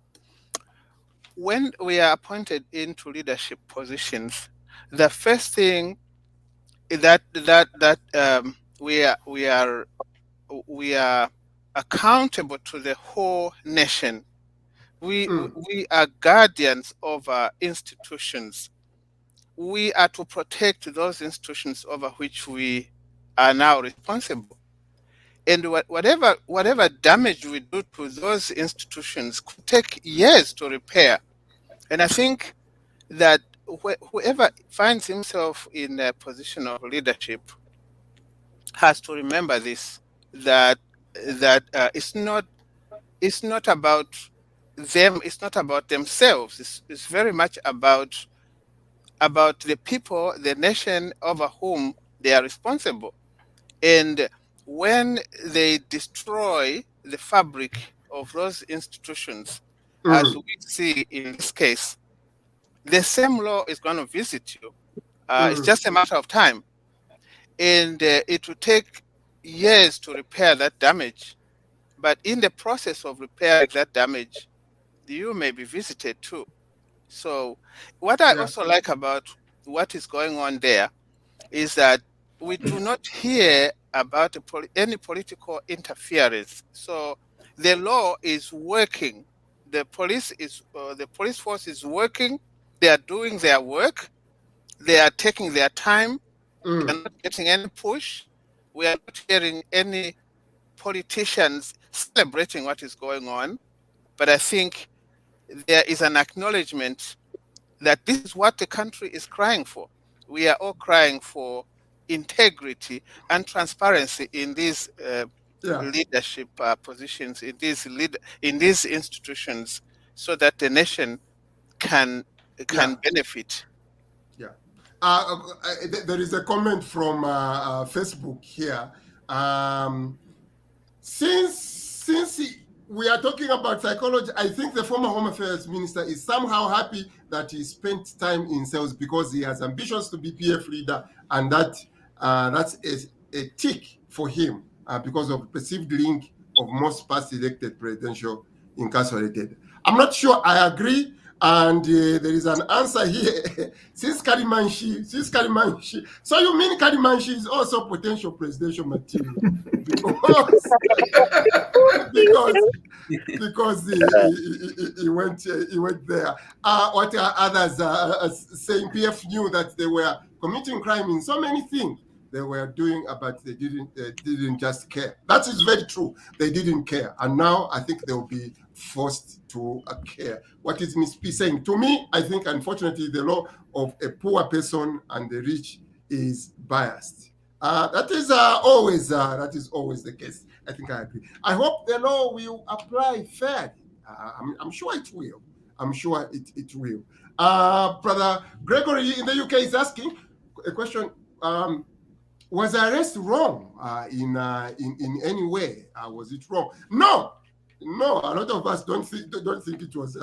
when we are appointed into leadership positions, the first thing is that we are accountable to the whole nation. We are guardians of our institutions. We are to protect those institutions over which we are now responsible. And whatever damage we do to those institutions could take years to repair. And I think that whoever finds himself in a position of leadership has to remember this, that it's not about them, it's not about themselves. It's very much about the people, the nation over whom they are responsible. And when they destroy the fabric of those institutions, as we see in this case, the same law is going to visit you. It's just a matter of time. And it will take years to repair that damage. But in the process of repairing that damage, you may be visited too. So what I also like about what is going on there is that we do not hear about any political interference. So the law is working. The police force is working. They are doing their work. They are taking their time. They are not getting any push. We are not hearing any politicians celebrating what is going on. But I think there is an acknowledgement that this is what the country is crying for. We are all crying for integrity and transparency in these leadership positions, in these institutions, so that the nation can benefit. There is a comment from Facebook here. Since we are talking about psychology, I think the former Home Affairs Minister is somehow happy that he spent time in sales because he has ambitions to be PF leader, and that's a tick for him because of the perceived link of most past elected presidential incarcerated. I'm not sure I agree, and there is an answer here. Since Kalimanshi, so you mean Kalimanshi is also potential presidential material because he went there. What are others saying? PF knew that they were committing crime in so many things they were doing, but they didn't just care. That is very true. They didn't care, and now I think they will be forced to care. What is Ms. P saying? To me, I think unfortunately the law of a poor person and the rich is biased. That is always the case. I think I agree. I hope the law will apply fairly. I'm sure it will. It will. Brother Gregory in the UK is asking a question. Was the arrest wrong in any way? Was it wrong? No. A lot of us don't think it was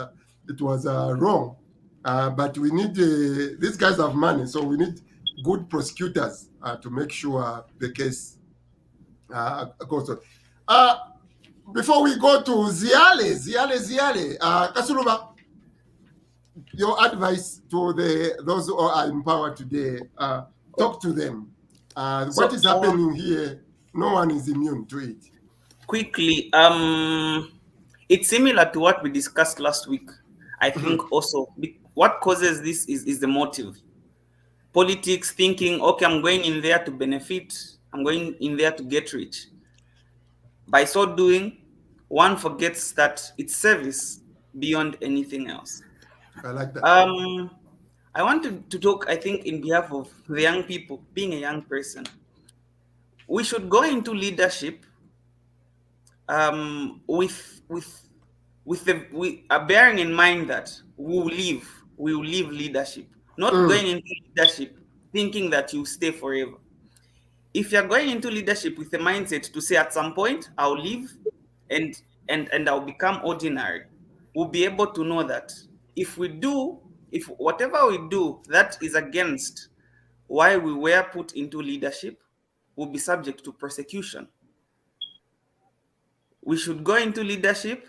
it was wrong. But we need, these guys have money, so we need good prosecutors to make sure the case goes on. Before we go to Ziale, Kasuluba, your advice to those who are in power today, talk to them. What is happening here, no one is immune to it. Quickly, it's similar to what we discussed last week. I think also what causes this is the motive. Politics, thinking, okay, I'm going in there to benefit, I'm going in there to get rich. By so doing, one forgets that it's service beyond anything else. I like that. I want to talk, I think, in behalf of the young people, being a young person. We should go into leadership bearing in mind that we will leave leadership, not going into leadership thinking that you stay forever. If you're going into leadership with a mindset to say at some point I'll leave and I'll become ordinary, we'll be able to know that if whatever we do that is against why we were put into leadership, we'll be subject to persecution. We should go into leadership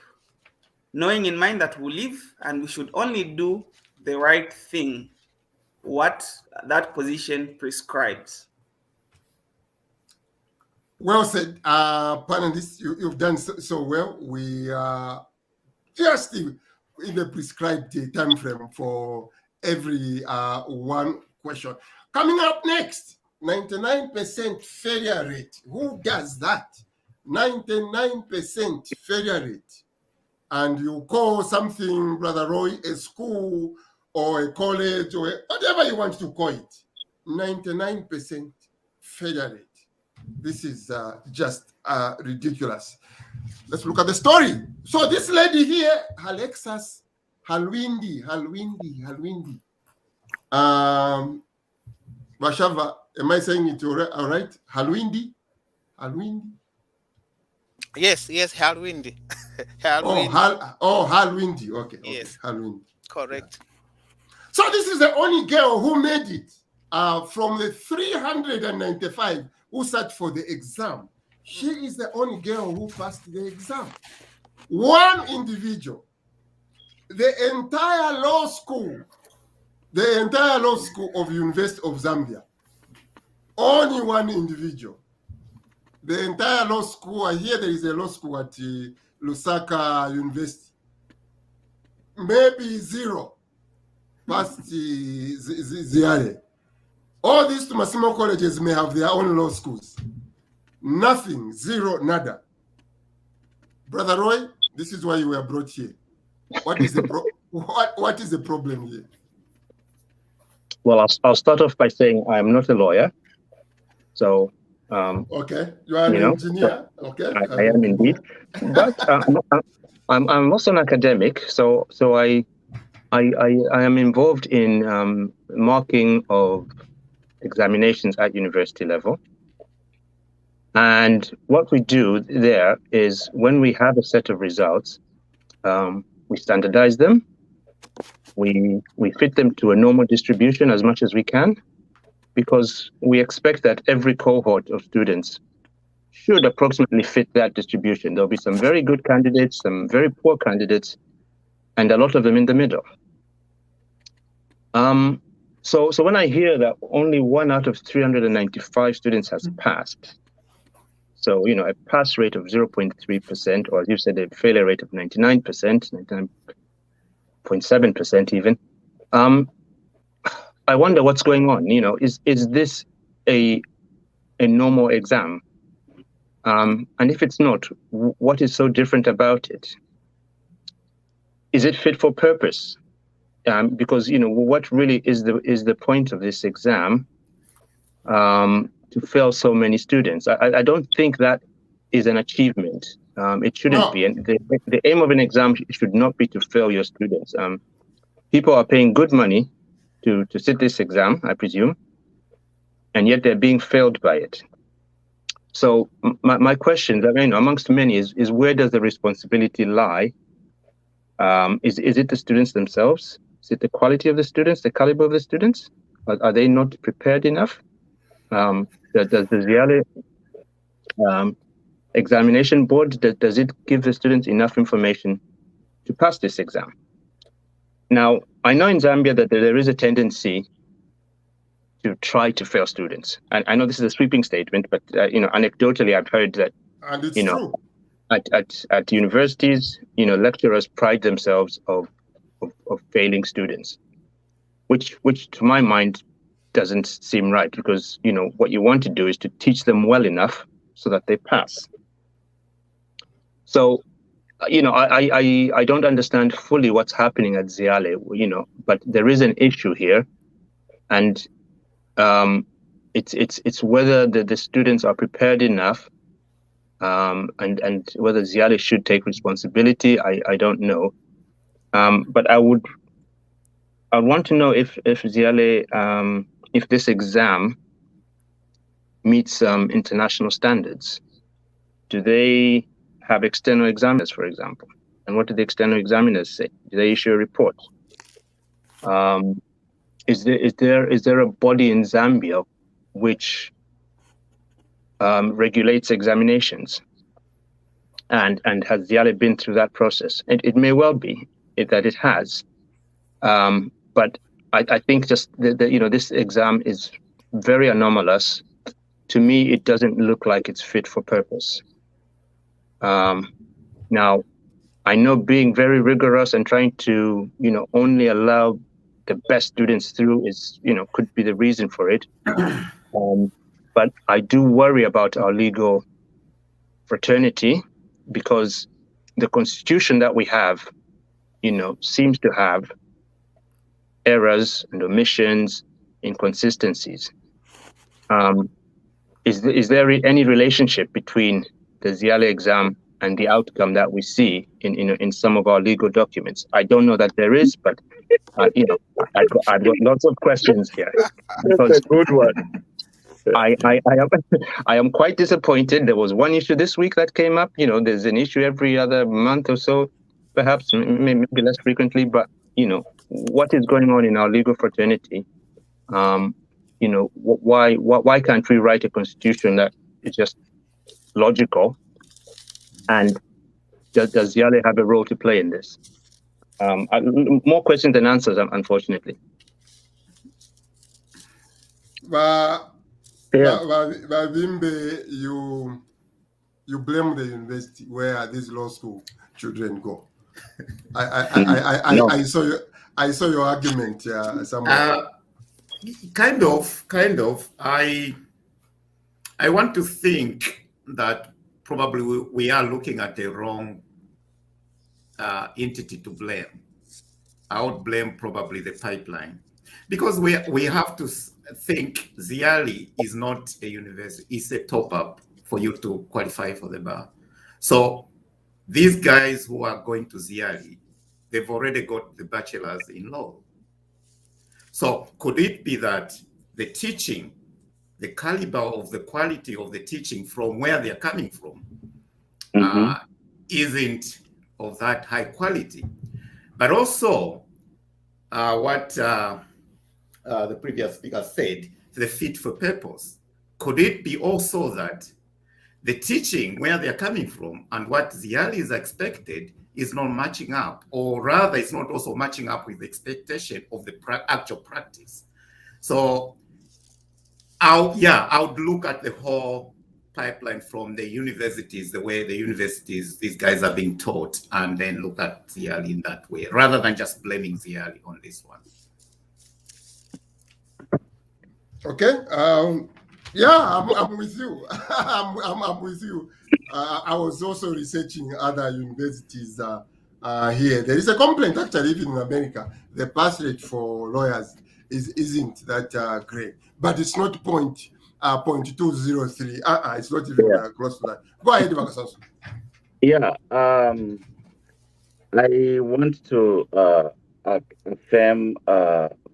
knowing in mind that we'll leave, and we should only do the right thing, what that position prescribes. Well said, panelists. You've done so well. We are just in the prescribed time frame for every one question. Coming up next, 99% failure rate. Who does that? 99% failure rate. And you call something, Brother Roy, a school or a college or whatever you want to call it. 99% failure rate. This is just ridiculous. Let's look at the story. So this lady here, Alexis Halwindi. Bashava, am I saying it all right? Halwindi? Yes, Halwindi. Halwindi. Okay. Yes. Halwindi. Correct. Yeah. So this is the only girl who made it from the 395 who sat for the exam. She is the only girl who passed the exam. One individual. The entire law school of University of Zambia. Only one individual. The entire law school, I hear there is a law school at Lusaka University. Maybe zero past Ziare. All these Massimo colleges may have their own law schools. Nothing, zero, nada. Brother Roy, this is why you were brought here. What is the what is the problem here? Well, I'll start off by saying I'm not a lawyer. So okay, you are an engineer. So okay, I am indeed, but I'm also an academic. So I am involved in marking of examinations at university level. And what we do there is when we have a set of results, we standardize them. We fit them to a normal distribution as much as we can, because we expect that every cohort of students should approximately fit that distribution. There'll be some very good candidates, some very poor candidates, and a lot of them in the middle. So when I hear that only 1 out of 395 students has passed, so, a pass rate of 0.3%, or as you said, a failure rate of 99%, 99.7% even, I wonder what's going on. Is this a normal exam? And if it's not, what is so different about it? Is it fit for purpose? Because what really is the point of this exam? To fail so many students, I don't think that is an achievement. It shouldn't be, and the aim of an exam should not be to fail your students. People are paying good money to sit this exam, I presume, and yet they're being failed by it. So my question, amongst many, is where does the responsibility lie Is it the students themselves? Is it the quality of the students, the caliber of the students? Are they not prepared enough? Does the ZIALE examination board, does it give the students enough information to pass this exam? Now, I know in Zambia that there is a tendency to try to fail students. And I know this is a sweeping statement, but anecdotally, I've heard that, and it's true. At universities, lecturers pride themselves of failing students, which to my mind doesn't seem right, because what you want to do is to teach them well enough so that they pass. So I don't understand fully what's happening at ZIALE, but there is an issue here, and it's whether the students are prepared enough, and whether ZIALE should take responsibility. I don't know, but I want to know if ZIALE, if this exam meets international standards. Do they have external examiners, for example? And what do the external examiners say? Do they issue a report? Is there a body in Zambia which regulates examinations? And has ZIALE been through that process? It may well be that it has, but I think just this exam is very anomalous. To me, it doesn't look like it's fit for purpose. Now, I know being very rigorous and trying to only allow the best students through is could be the reason for it. But I do worry about our legal fraternity, because the constitution that we have, seems to have errors and omissions, inconsistencies. Is there any relationship between the ZIALE exam and the outcome that we see in some of our legal documents? I don't know that there is, but I've got lots of questions here. That's a good one. I am quite disappointed. There was one issue this week that came up. There's an issue every other month or so, perhaps maybe less frequently. But what is going on in our legal fraternity? Why can't we write a constitution that is just logical? And does ZIALE have a role to play in this? More questions than answers, unfortunately. Vimbe, you blame the university where these law school children go. I saw your argument somewhere. Kind of. I want to think that probably we are looking at the wrong entity to blame. I would blame probably the pipeline, because we have to think ZIALE is not a university, it's a top-up for you to qualify for the bar. So these guys who are going to ZIALE, they've already got the bachelor's in law. So could it be that the teaching, the caliber of the quality of the teaching from where they're coming from isn't of that high quality? But also what the previous speaker said, the fit for purpose. Could it be also that the teaching where they're coming from and what ZIALE is expected is not matching up, or rather it's not also matching up with the expectation of the actual practice? So I would look at the whole pipeline from the universities, the way the universities, these guys are being taught, and then look at ZIALE in that way, rather than just blaming ZIALE on this one. Okay. I'm with you. I'm with you. I was also researching other universities here. There is a complaint actually, even in America, the pass rate for lawyers isn't that great, but it's not 0.203. It's not even close to that. Go ahead, Bakasansu. Yeah. I want to affirm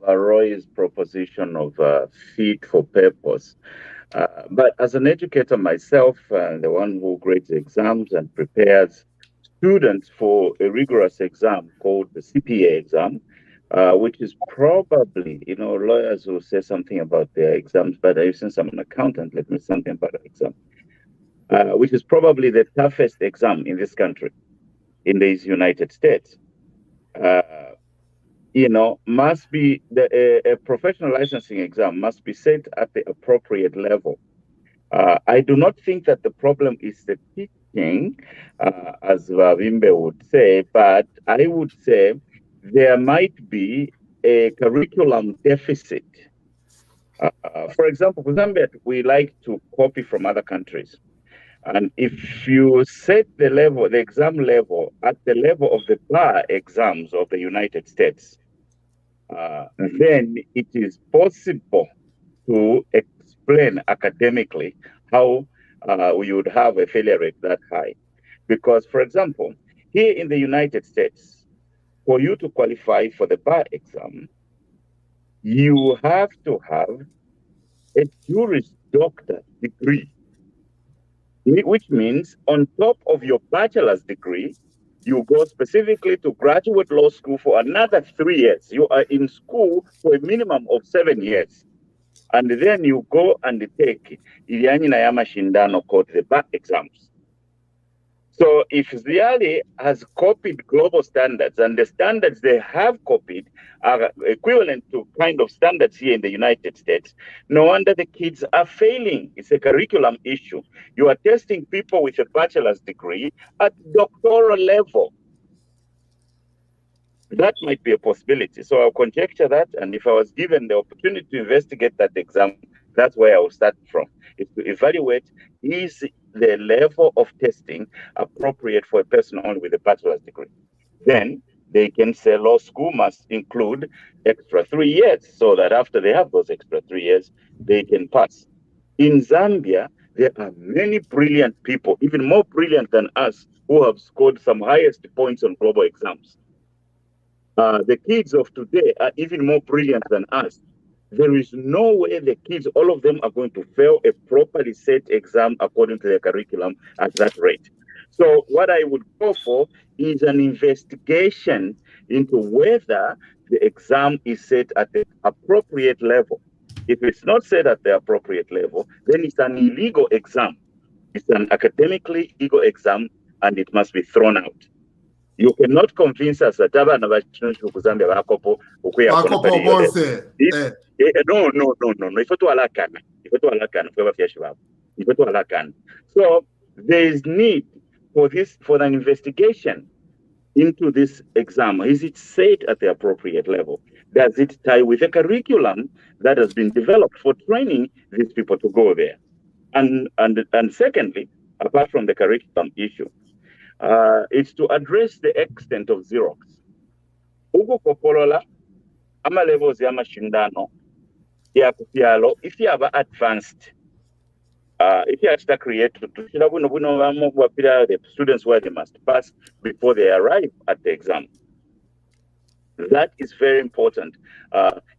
Roy's proposition of fit for purpose. But as an educator myself, the one who grades exams and prepares students for a rigorous exam called the CPA exam, which is probably, lawyers will say something about their exams, but since I'm an accountant, let me say something about the exam, which is probably the toughest exam in this country, in these United States. Must be a professional licensing exam must be set at the appropriate level. I do not think that the problem is the teaching, as Vavimbe would say, but I would say there might be a curriculum deficit. For example, for Zambia, we like to copy from other countries. And if you set the exam level at the level of the bar exams of the United States, then it is possible to explain academically how we would have a failure rate that high. Because, for example, here in the United States, for you to qualify for the bar exam, you have to have a Juris Doctor degree, which means on top of your bachelor's degree, you go specifically to graduate law school for another 3 years. You are in school for a minimum of 7 years. And then you go and take Iliani Mashindano called the bar exams. So if Ziali has copied global standards and the standards they have copied are equivalent to kind of standards here in the United States, no wonder the kids are failing. It's a curriculum issue. You are testing people with a bachelor's degree at doctoral level. That might be a possibility. So I'll conjecture that. And if I was given the opportunity to investigate that exam, that's where I will start from, is to evaluate, is the level of testing appropriate for a person only with a bachelor's degree? Then they can say law school must include extra 3 years so that after they have those extra 3 years, they can pass. In Zambia, there are many brilliant people, even more brilliant than us, who have scored some highest points on global exams. The kids of today are even more brilliant than us. There is no way the kids, all of them, are going to fail a properly set exam according to their curriculum at that rate. So what I would go for is an investigation into whether the exam is set at the appropriate level. If it's not set at the appropriate level, then it's an illegal exam. It's an academically illegal exam, and it must be thrown out. You cannot convince us that abana bachino kuzambia bakopo okuya no so there is need for an investigation into this exam. Is it set at the appropriate level? Does it tie with a curriculum that has been developed for training these people to go there? And secondly, apart from the curriculum issue, it's to address the extent of Xerox. Ugo kopolola ama levels ya mashindano ya kufialo if you have advanced if you actually create the students where they must pass before they arrive at the exam. That is very important.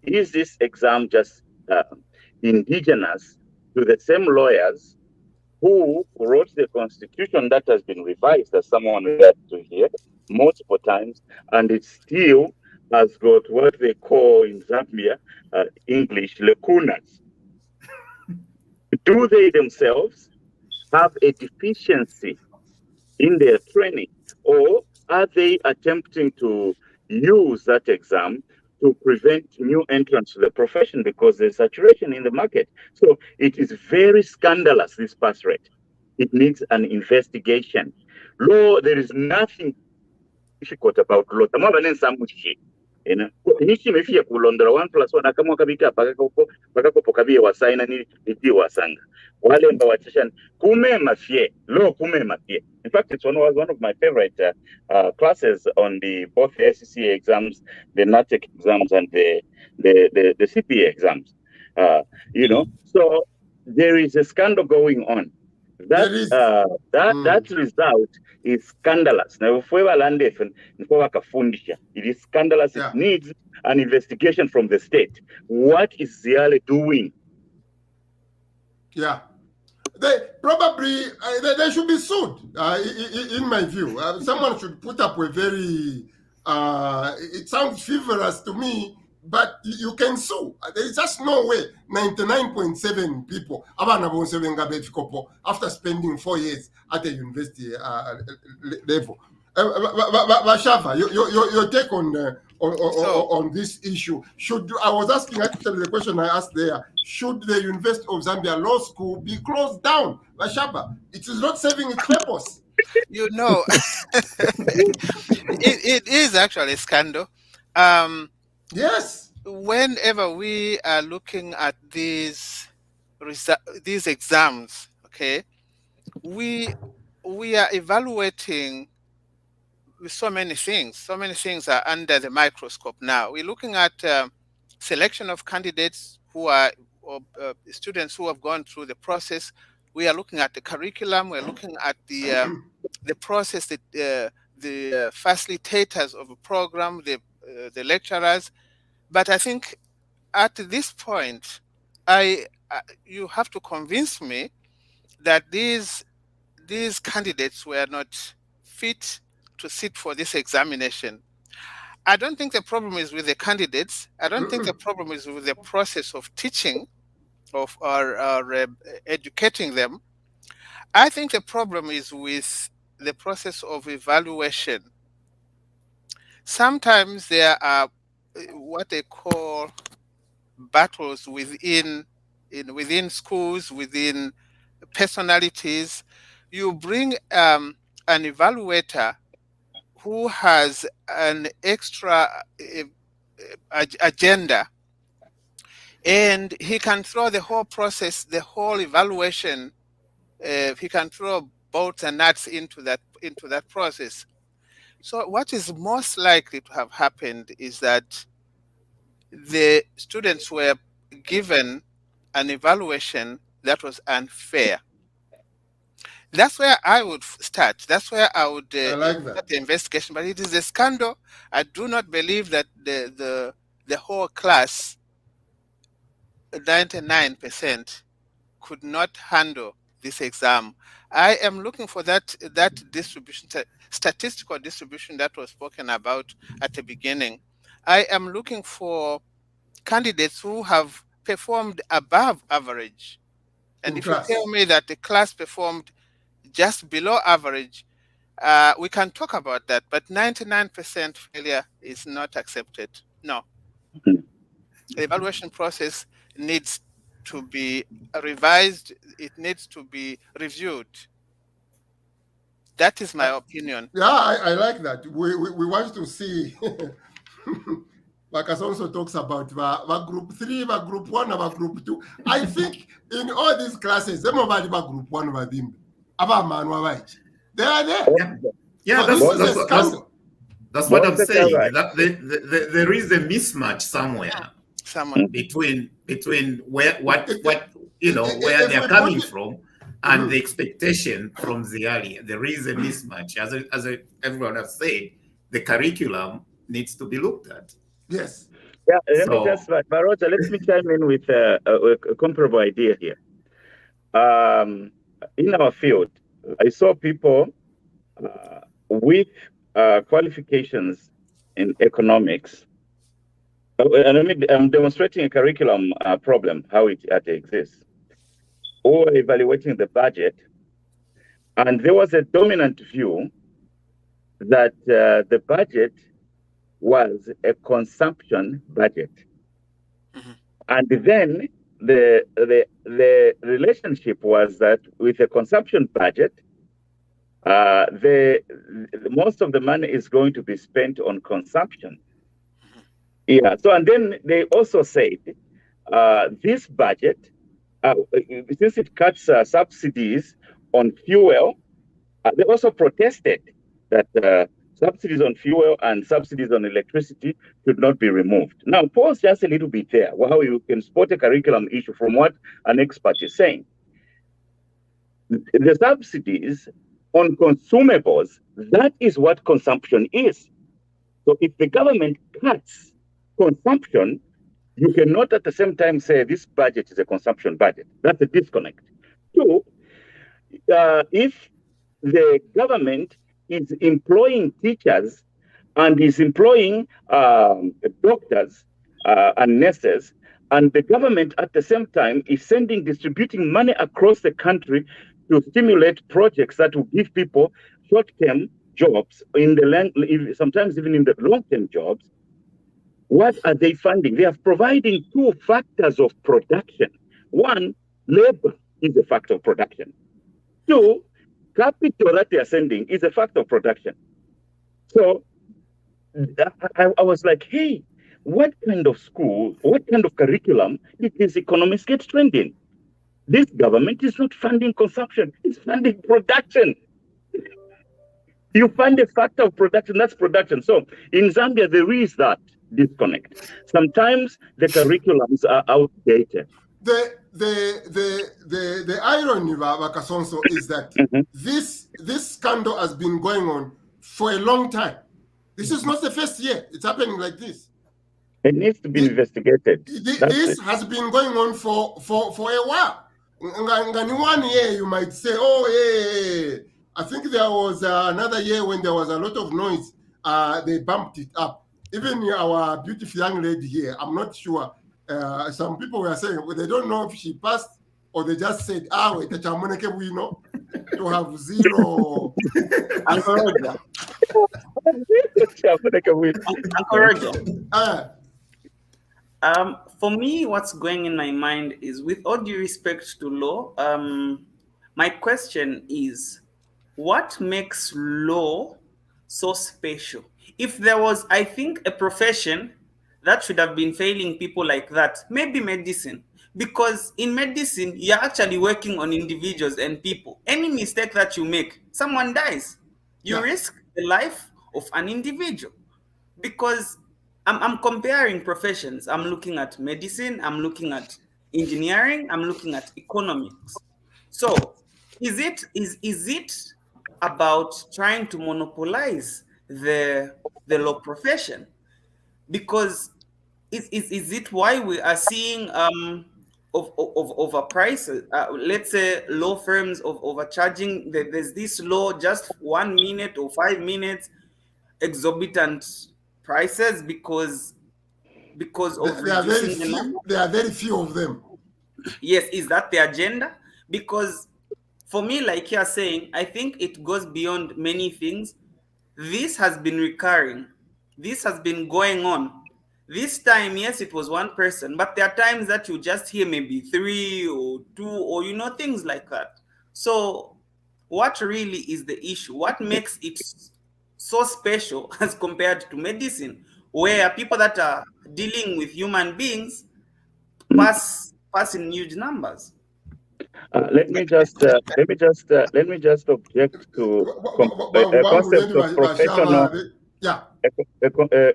Is this exam just indigenous to the same lawyers who wrote the constitution that has been revised, as someone referred to here, multiple times, and it still has got what they call in Zambia, English, lacunas? Do they themselves have a deficiency in their training, or are they attempting to use that exam to prevent new entrants to the profession because there's saturation in the market? So it is very scandalous, this pass rate. It needs an investigation. Law, there is nothing difficult about law. You know, if you kulondera 1+1 akamwa kabika pakakopo kabiye wasaina ni iti wasanga wale mba wachishan kume mafie law kume mafie. In fact, it was one of my favorite classes on both the SCCA exams, the NATEC exams, and the CPA exams. You know, so there is a scandal going on. That result is scandalous. Now, if we it is scandalous. Yeah. It needs an investigation from the state. What is Ziale doing? Yeah. They probably they should be sued. In my view, someone should put up a very. It sounds frivolous to me, but you can sue. There is just no way 99.7 people after spending 4 years at the university level. Bashava, your take on this issue. I was asking actually the question I asked there, should the University of Zambia Law School be closed down? Bashava, it is not serving its purpose. You know, it is actually a scandal. Yes. Whenever we are looking at these exams, okay, we are evaluating so many things. So many things are under the microscope now. We're looking at selection of candidates who are students who have gone through the process. We are looking at the curriculum. We're looking at the process, the facilitators of a program, the lecturers. But I think at this point, you have to convince me that these candidates were not fit to sit for this examination. I don't think the problem is with the candidates. I don't think the problem is with the process of teaching or educating them. I think the problem is with the process of evaluation. Sometimes there are what they call battles within schools, within personalities. You bring an evaluator who has an extra agenda, and he can throw the whole process, the whole evaluation. He can throw bolts and nuts into that process. So what is most likely to have happened is that the students were given an evaluation that was unfair. That's where I would start. That's where I would start the investigation. But it is a scandal. I do not believe that the whole class, 99%, could not handle this exam. I am looking for that distribution, statistical distribution that was spoken about at the beginning. I am looking for candidates who have performed above average. And if you tell me that the class performed just below average, we can talk about that. But 99% failure is not accepted. No. The evaluation process needs to be revised. It needs to be reviewed. That is my opinion. Yeah, I like that. We want to see. Bakas also talks about the group 3, the group 1, the group 2. I think in all these classes, them about the group 1 of them, they are there. Yeah, So that's what I'm saying. That there is a mismatch somewhere between where where they're coming from and the expectation from the area. There is a mismatch. As everyone has said, the curriculum needs to be looked at. Yes. Yeah, Baroja, let me chime in with a comparable idea here. In our field, I saw people with qualifications in economics. I'm demonstrating a curriculum problem, how it exists, or evaluating the budget. And there was a dominant view that the budget was a consumption budget. And then the relationship was that with a consumption budget, most of the money is going to be spent on consumption. Yeah. So, and then they also said this budget, since it cuts subsidies on fuel, they also protested that subsidies on fuel and subsidies on electricity should not be removed. Now, pause just a little bit there, how you can spot a curriculum issue from what an expert is saying. The subsidies on consumables, that is what consumption is. So if the government cuts consumption, you cannot at the same time say this budget is a consumption budget. That's a disconnect. Two, if the government is employing teachers and is employing doctors and nurses, and the government at the same time is distributing money across the country to stimulate projects that will give people short-term jobs, sometimes even in the long-term jobs, what are they funding? They are providing two factors of production. One, labor is a factor of production. Two, capital that they are sending is a factor of production. So I was like, hey, what kind of school, what kind of curriculum did these economists get trained in? This government is not funding consumption, it's funding production. You find a factor of production, that's production. So in Zambia, there is that disconnect. Sometimes the curriculums are outdated. The irony, Vakasonso, is that this scandal has been going on for a long time. This is not the first year it's happening like this. It needs to be investigated. This has been going on for a while. In 1 year, you might say, oh, yeah. I think there was another year when there was a lot of noise. They bumped it up. Even our beautiful young lady here, I'm not sure. Some people were saying, well, they don't know if she passed or they just said, wait, we know to have zero. Uncle Roger. For me, what's going in my mind is, with all due respect to law, my question is, what makes law so special? If there was, I think, a profession that should have been failing people like that, maybe medicine. Because in medicine, you're actually working on individuals and people. Any mistake that you make, someone dies. You risk the life of an individual. Because I'm comparing professions. I'm looking at medicine, I'm looking at engineering, I'm looking at economics. So is it about trying to monopolize the law profession? Because is it why we are seeing overprices? Let's say law firms of overcharging. There's this law, just 1 minute or 5 minutes, exorbitant prices because of there are very few of them. Yes, is that the agenda? Because for me, like you're saying, I think it goes beyond many things. This has been recurring. This has been going on. This time, yes, it was one person, but there are times that you just hear maybe 3 or 2 or, things like that. So what really is the issue? What makes it so special as compared to medicine, where people that are dealing with human beings pass in huge numbers? Let me just object to a concept of professional.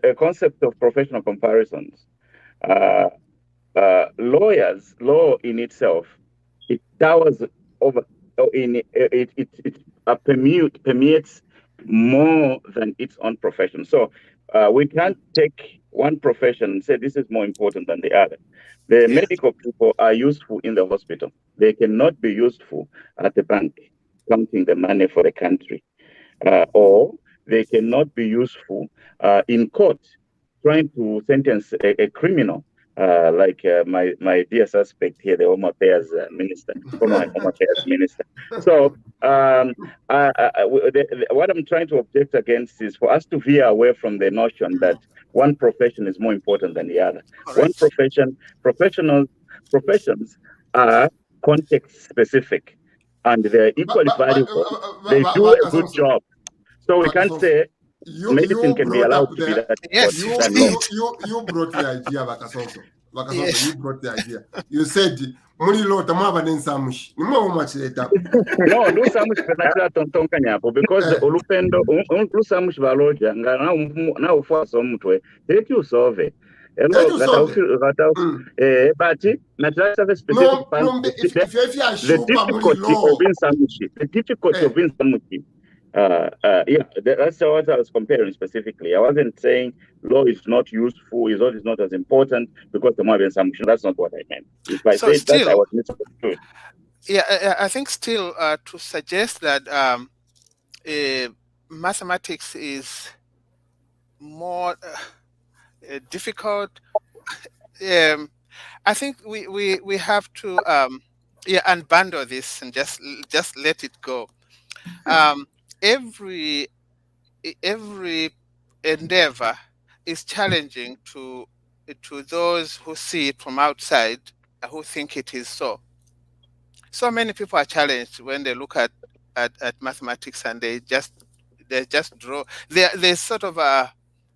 A concept of professional comparisons. Law in itself, it towers over. It permeates more than its own profession. So we can't take one profession and say this is more important than the other. The medical people are useful in the hospital. They cannot be useful at the bank, counting the money for the country, or they cannot be useful in court, trying to sentence a criminal, like my dear suspect here, the Home Affairs Minister, former Home Affairs Minister. So what I'm trying to object against is for us to veer away from the notion that one profession is more important than the other. One professions are context specific, and they're equally valuable. They do a good job. So we can't say medicine can be allowed to be that. Yes, you brought the idea, Vakasonso. You brought the idea. You said, no, because the Olupendo, Samush Valoja, now for some way, they do solve it. But the difficulty of being Samushi. That's what I was comparing specifically. I wasn't saying law is not useful, is not as important because the more assumption. That's not what I meant. If I said that, I was misunderstood. Yeah, I think still to suggest that mathematics is more difficult. I think we have to unbundle this and just let it go. Every endeavor is challenging to those who see it from outside, who think it is so. So many people are challenged when they look at mathematics, and they just draw. They sort of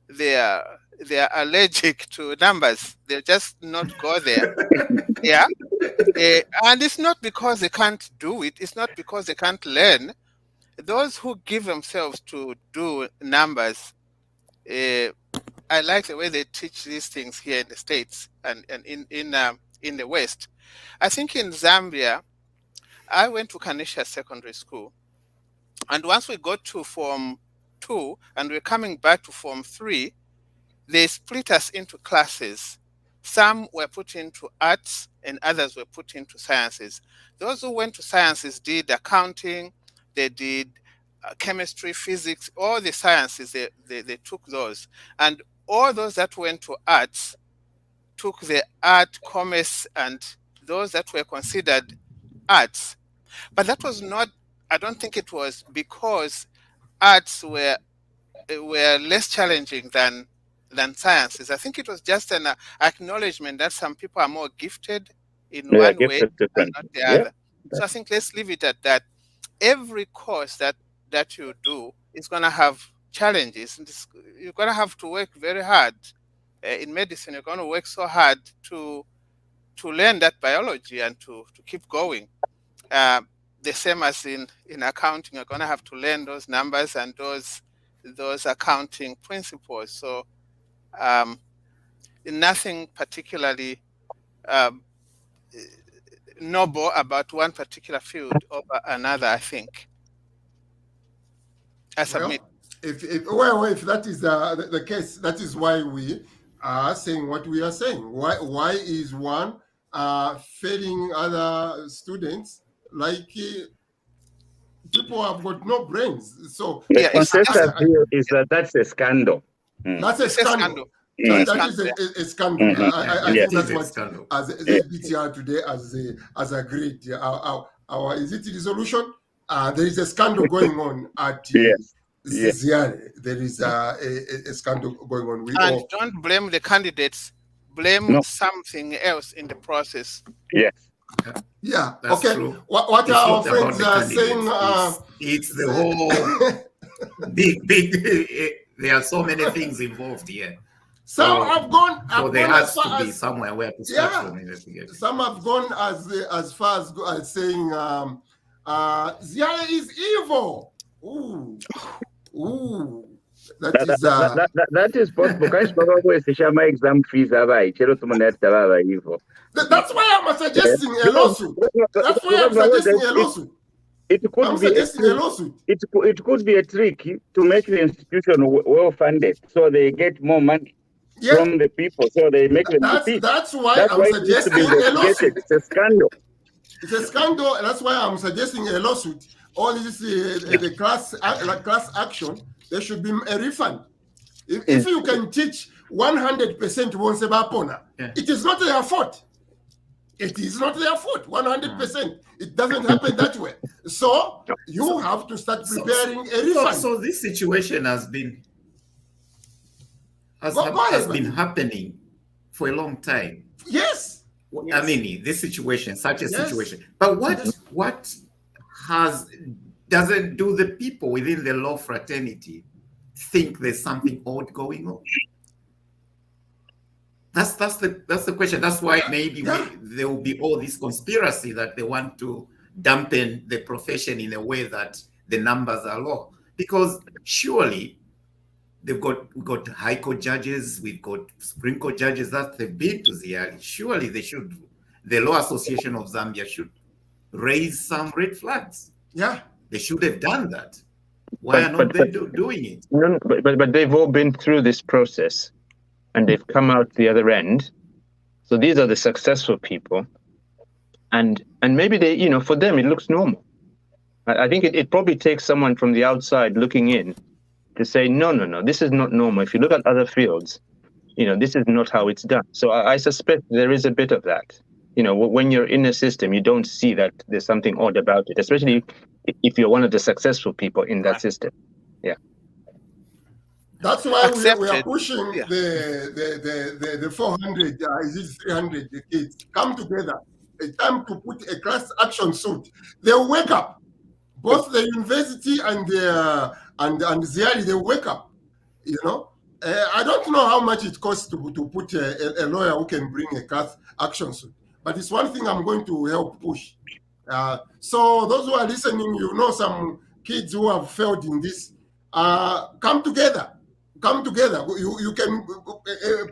they're allergic to numbers. They just not go there. Yeah. And it's not because they can't do it. It's not because they can't learn. Those who give themselves to do numbers, I like the way they teach these things here in the States and in the West. I think in Zambia, I went to Kanisha Secondary School, and once we got to Form 2 and we're coming back to Form 3, they split us into classes. Some were put into arts and others were put into sciences. Those who went to sciences did accounting, they did chemistry, physics, all the sciences, they took those. And all those that went to arts took the art, commerce, and those that were considered arts. But that was not, I don't think it was because arts were less challenging than sciences. I think it was just an acknowledgement that some people are more gifted in one way and not the other. So I think let's leave it at that. Every course that you do is going to have challenges. You're going to have to work very hard. In medicine, you're going to work so hard to learn that biology and to keep going. The same as in accounting, you're going to have to learn those numbers and those accounting principles. So nothing particularly noble about one particular field over another, I think. I submit. Well, if that is the case, that is why we are saying what we are saying. Why is one failing other students like people have got no brains? So the consensus here is that that's a scandal. That's a scandal. That is a scandal. I think that's what as the BTR today as agreed. Our is it resolution? There is a scandal going on at Ziare. There is a scandal going on. And don't blame the candidates. Blame something else in the process. Yes. Yeah. That's okay. True. What it's our friends are saying? It's the whole big. There are so many things involved here. Some have gone. So there has to be somewhere where to start from investigation. Some have gone as far as saying Ziare is evil. Ooh. That is possible. Exam fees that's why I'm suggesting a lawsuit. That's why I'm suggesting a lawsuit. It could be a trick to make the institution well funded, so they get more money from the people, so they make them compete. That's why I'm suggesting a lawsuit. It's a scandal. It's a scandal, and that's why I'm suggesting a lawsuit. All this the class action. There should be a refund. If you can teach 100% once about it is not their fault. It is not their fault. 100%. It doesn't happen that way. So you have to start preparing a refund. So this situation has been been happening for a long time. Yes. I mean, this situation, such a situation. But what do the people within the law fraternity think there's something odd going on? That's the question. That's why maybe there will be all this conspiracy that they want to dampen the profession in a way that the numbers are low. Because surely we've got High Court judges, we've got Supreme Court judges that they've been to Ziare. Surely the Law Association of Zambia should raise some red flags. Yeah. They should have done that. Why are not they doing it? No, but they've all been through this process and they've come out the other end. So these are the successful people. and maybe they, you know, for them it looks normal. I think it probably takes someone from the outside looking in to say, no, this is not normal. If you look at other fields, you know, this is not how it's done. So I suspect there is a bit of that. You know, when you're in a system, you don't see that there's something odd about it, especially if you're one of the successful people in that system. Yeah. That's why we are pushing the 400, is it 300 kids come together. It's time to put a class action suit. They'll wake up. Both the university and the and Ziari, they wake up. You know, I don't know how much it costs to put a lawyer who can bring a class action suit, but it's one thing I'm going to help push. So those who are listening, you know, some kids who have failed in this, come together. Come together. You can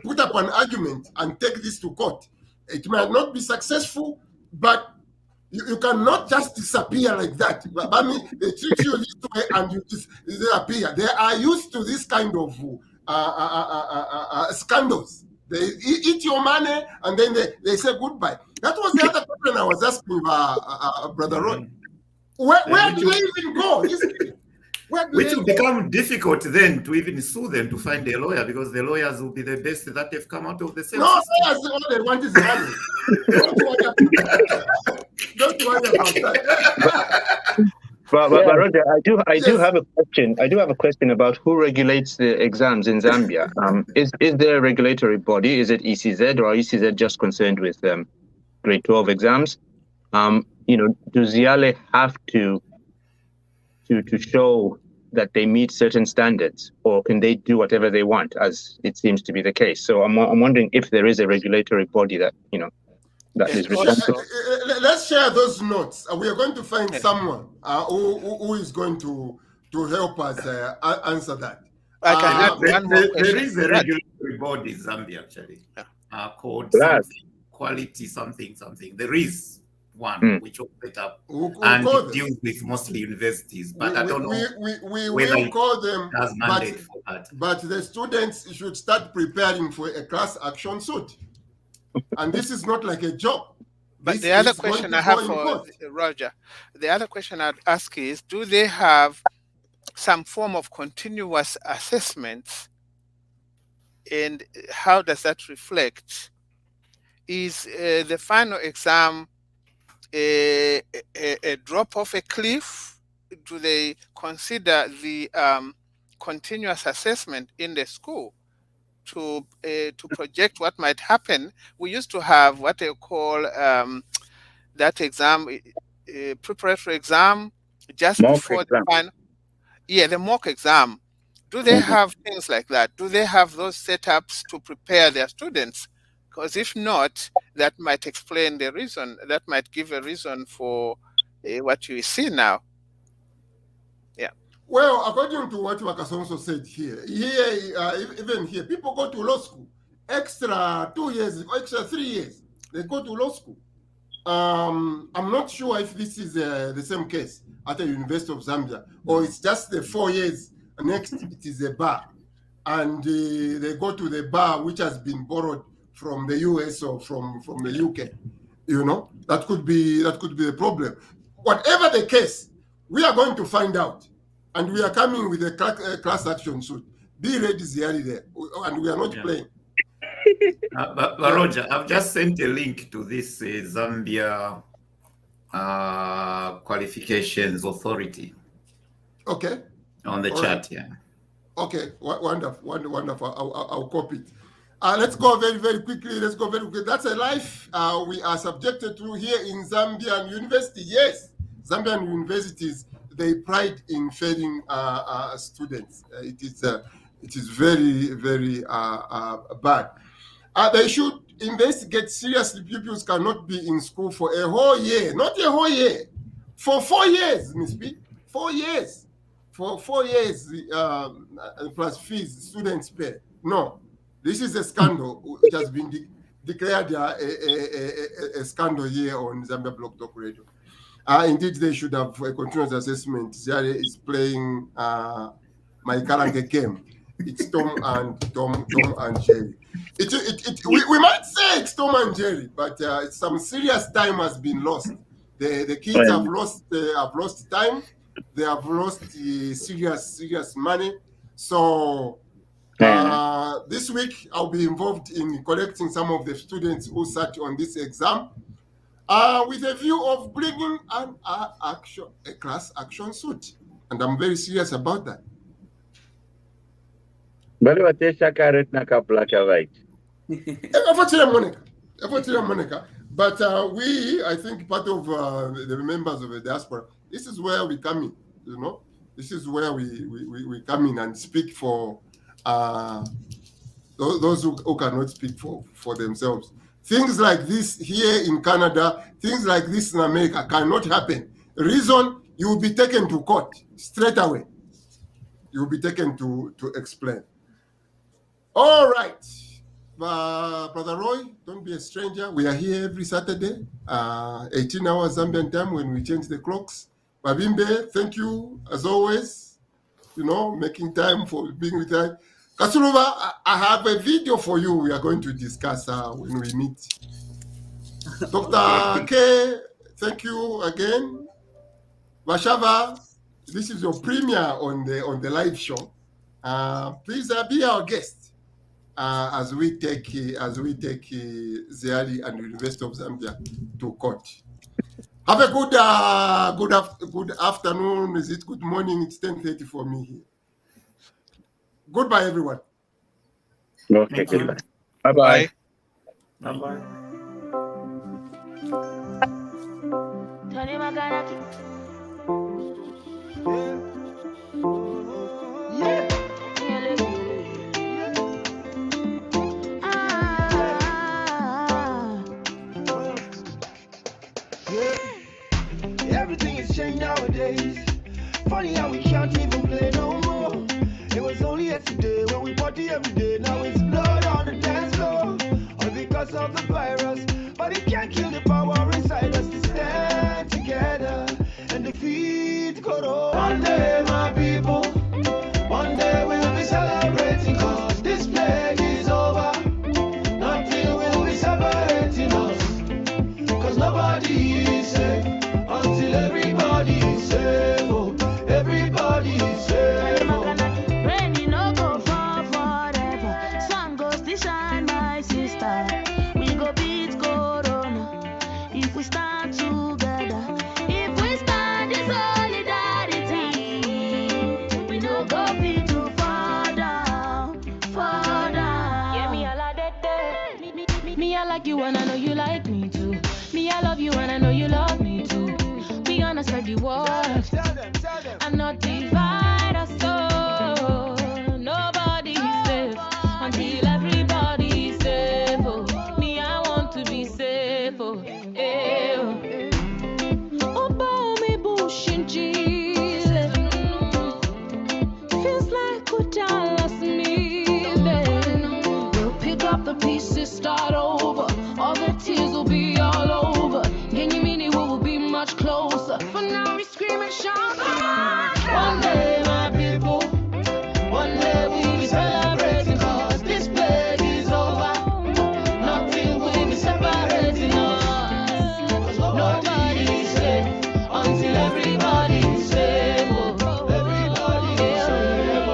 put up an argument and take this to court. It might not be successful, but you cannot just disappear like that. I mean, they treat you this way and you just disappear. They are used to this kind of scandals. They eat your money and then they say goodbye. That was the other question I was asking Brother Ron. Where do they even go? Which will become difficult then to even sue them to find a lawyer, because the lawyers will be the best that have come out of the same No, system. lawyers, all they want is money. Don't worry about that. But Roger, I do have a question. I do have a question about who regulates the exams in Zambia. Is there a regulatory body? Is it ECZ, or is ECZ just concerned with grade 12 exams? You know, do Ziale have to show that they meet certain standards, or can they do whatever they want, as it seems to be the case? So I'm wondering if there is a regulatory body that, you know, that is responsible. Let's share those notes. We are going to find someone who is going to help us answer that. I can add one more question. There is a regulatory body in Zambia, actually, called Quality something. There is one which will set up and it deals with mostly universities, but I don't know. We will call them, has mandate for that. But the students should start preparing for a class action suit. And this is not like a job. But the other question I have for Roger, the other question I'd ask is, do they have some form of continuous assessments, and how does that reflect? Is the final exam a drop off a cliff? Do they consider the continuous assessment in the school to project what might happen? We used to have what they call that exam, preparatory exam, just mock before exam. The final. Yeah, the mock exam. Do they have things like that? Do they have those setups to prepare their students? Because if not, that might explain the reason. That might give a reason for what you see now. Yeah. Well, according to what Makasonso said here, even here, people go to law school, extra 2 years, extra 3 years. They go to law school. I'm not sure if this is the same case at the University of Zambia, or it's just the 4 years. Next, it is a bar, and they go to the bar which has been borrowed from the US or from the UK. You know, that could be the problem. Whatever the case, we are going to find out, and we are coming with a class action suit. Be ready, Ziari, there, and we are not playing. But Roger, I've just sent a link to this Zambia Qualifications Authority. Okay. On the chat, yeah. Okay, wonderful. I'll copy it. Let's go very, very quickly. That's a life we are subjected to here in Zambian University. Yes, Zambian universities, they pride in failing students. It is very, very bad. They should investigate seriously. Pupils cannot be in school for a whole year, not a whole year, for 4 years, Ms. B. 4 years. For 4 years, plus fees, students pay. No, this is a scandal. It has been declared a scandal here on Zambia Block Talk Radio. Indeed, they should have a continuous assessment. Ziare is playing my Karange game. It's Tom and Jerry. We might say it's Tom and Jerry, but some serious time has been lost. The kids have lost time. They have lost serious money. So this week I'll be involved in collecting some of the students who sat on this exam, with a view of bringing a class action suit, and I'm very serious about that. Bali watesha carrot na ka black and white. Monica. But I think part of the members of the diaspora, this is where we come in, you know. This is where we come in and speak for those who cannot speak for themselves. Things like this here in Canada, things like this in America cannot happen. Reason, you will be taken to court straight away. You will be taken to explain. All right. Brother Roy, don't be a stranger. We are here every Saturday, 18 hours Zambian time when we change the clocks. Babimbe, thank you as always, you know, making time for being with us. Kasuluba, I have a video for you we are going to discuss when we meet. Dr. K, thank you again. Vashava, this is your premiere on the live show. Please be our guest. As we take Zeali and the University of Zambia to court. Have a good afternoon. Is it good morning? It's 10:30 for me here. Goodbye, everyone. Okay, goodbye. Bye-bye. Bye-bye. Everything is changed nowadays. Funny how we can't even play no more. It was only yesterday when we party every day. Now it's blood on the dance floor. All because of the virus. But it can't kill the power inside us to stand together and defeat Corona. One day, my people, one day we'll be celebrating, cause this plague is over. Nothing will be separating us, cause nobody is safe until everybody is safe. Oh, everybody is safe. Oh. Rain no go fall forever. Sun goes to shine, my sister. We go beat Corona if we stand together. If we stand in solidarity, we no go be too far down, far down. Yeah, me I like that. Me I like you and I know you like me too. Me I love you and I know you love me too. We gonna spread the word. Tell them. I'm not divide us so nobody is safe until everybody is safe. Oh, me I want to be safe. Oh, about me bush in Jesus. Feels like we just need it. We'll pick up the pieces, start over. All the tears will be all over. Can you mean it will be much closer? For now we scream and shout. One day, my people, one day we'll be celebrating, cause this plague is over. Nothing will be separating us, cause nobody is safe until everybody is safe. Oh, everybody is safe.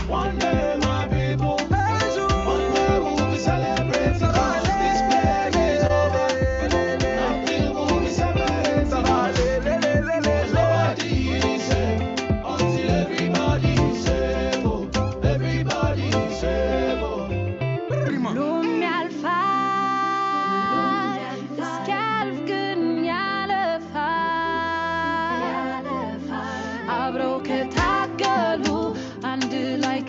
One day, my people, one day we'll be celebrating, cause this plague is over. Nothing will be separating us. Nobody is safe until everybody is safe. Oh, everybody is safe. Oh. Bloom i alla fall. Det skalvgun i alla fall. Abroke tackelu and do like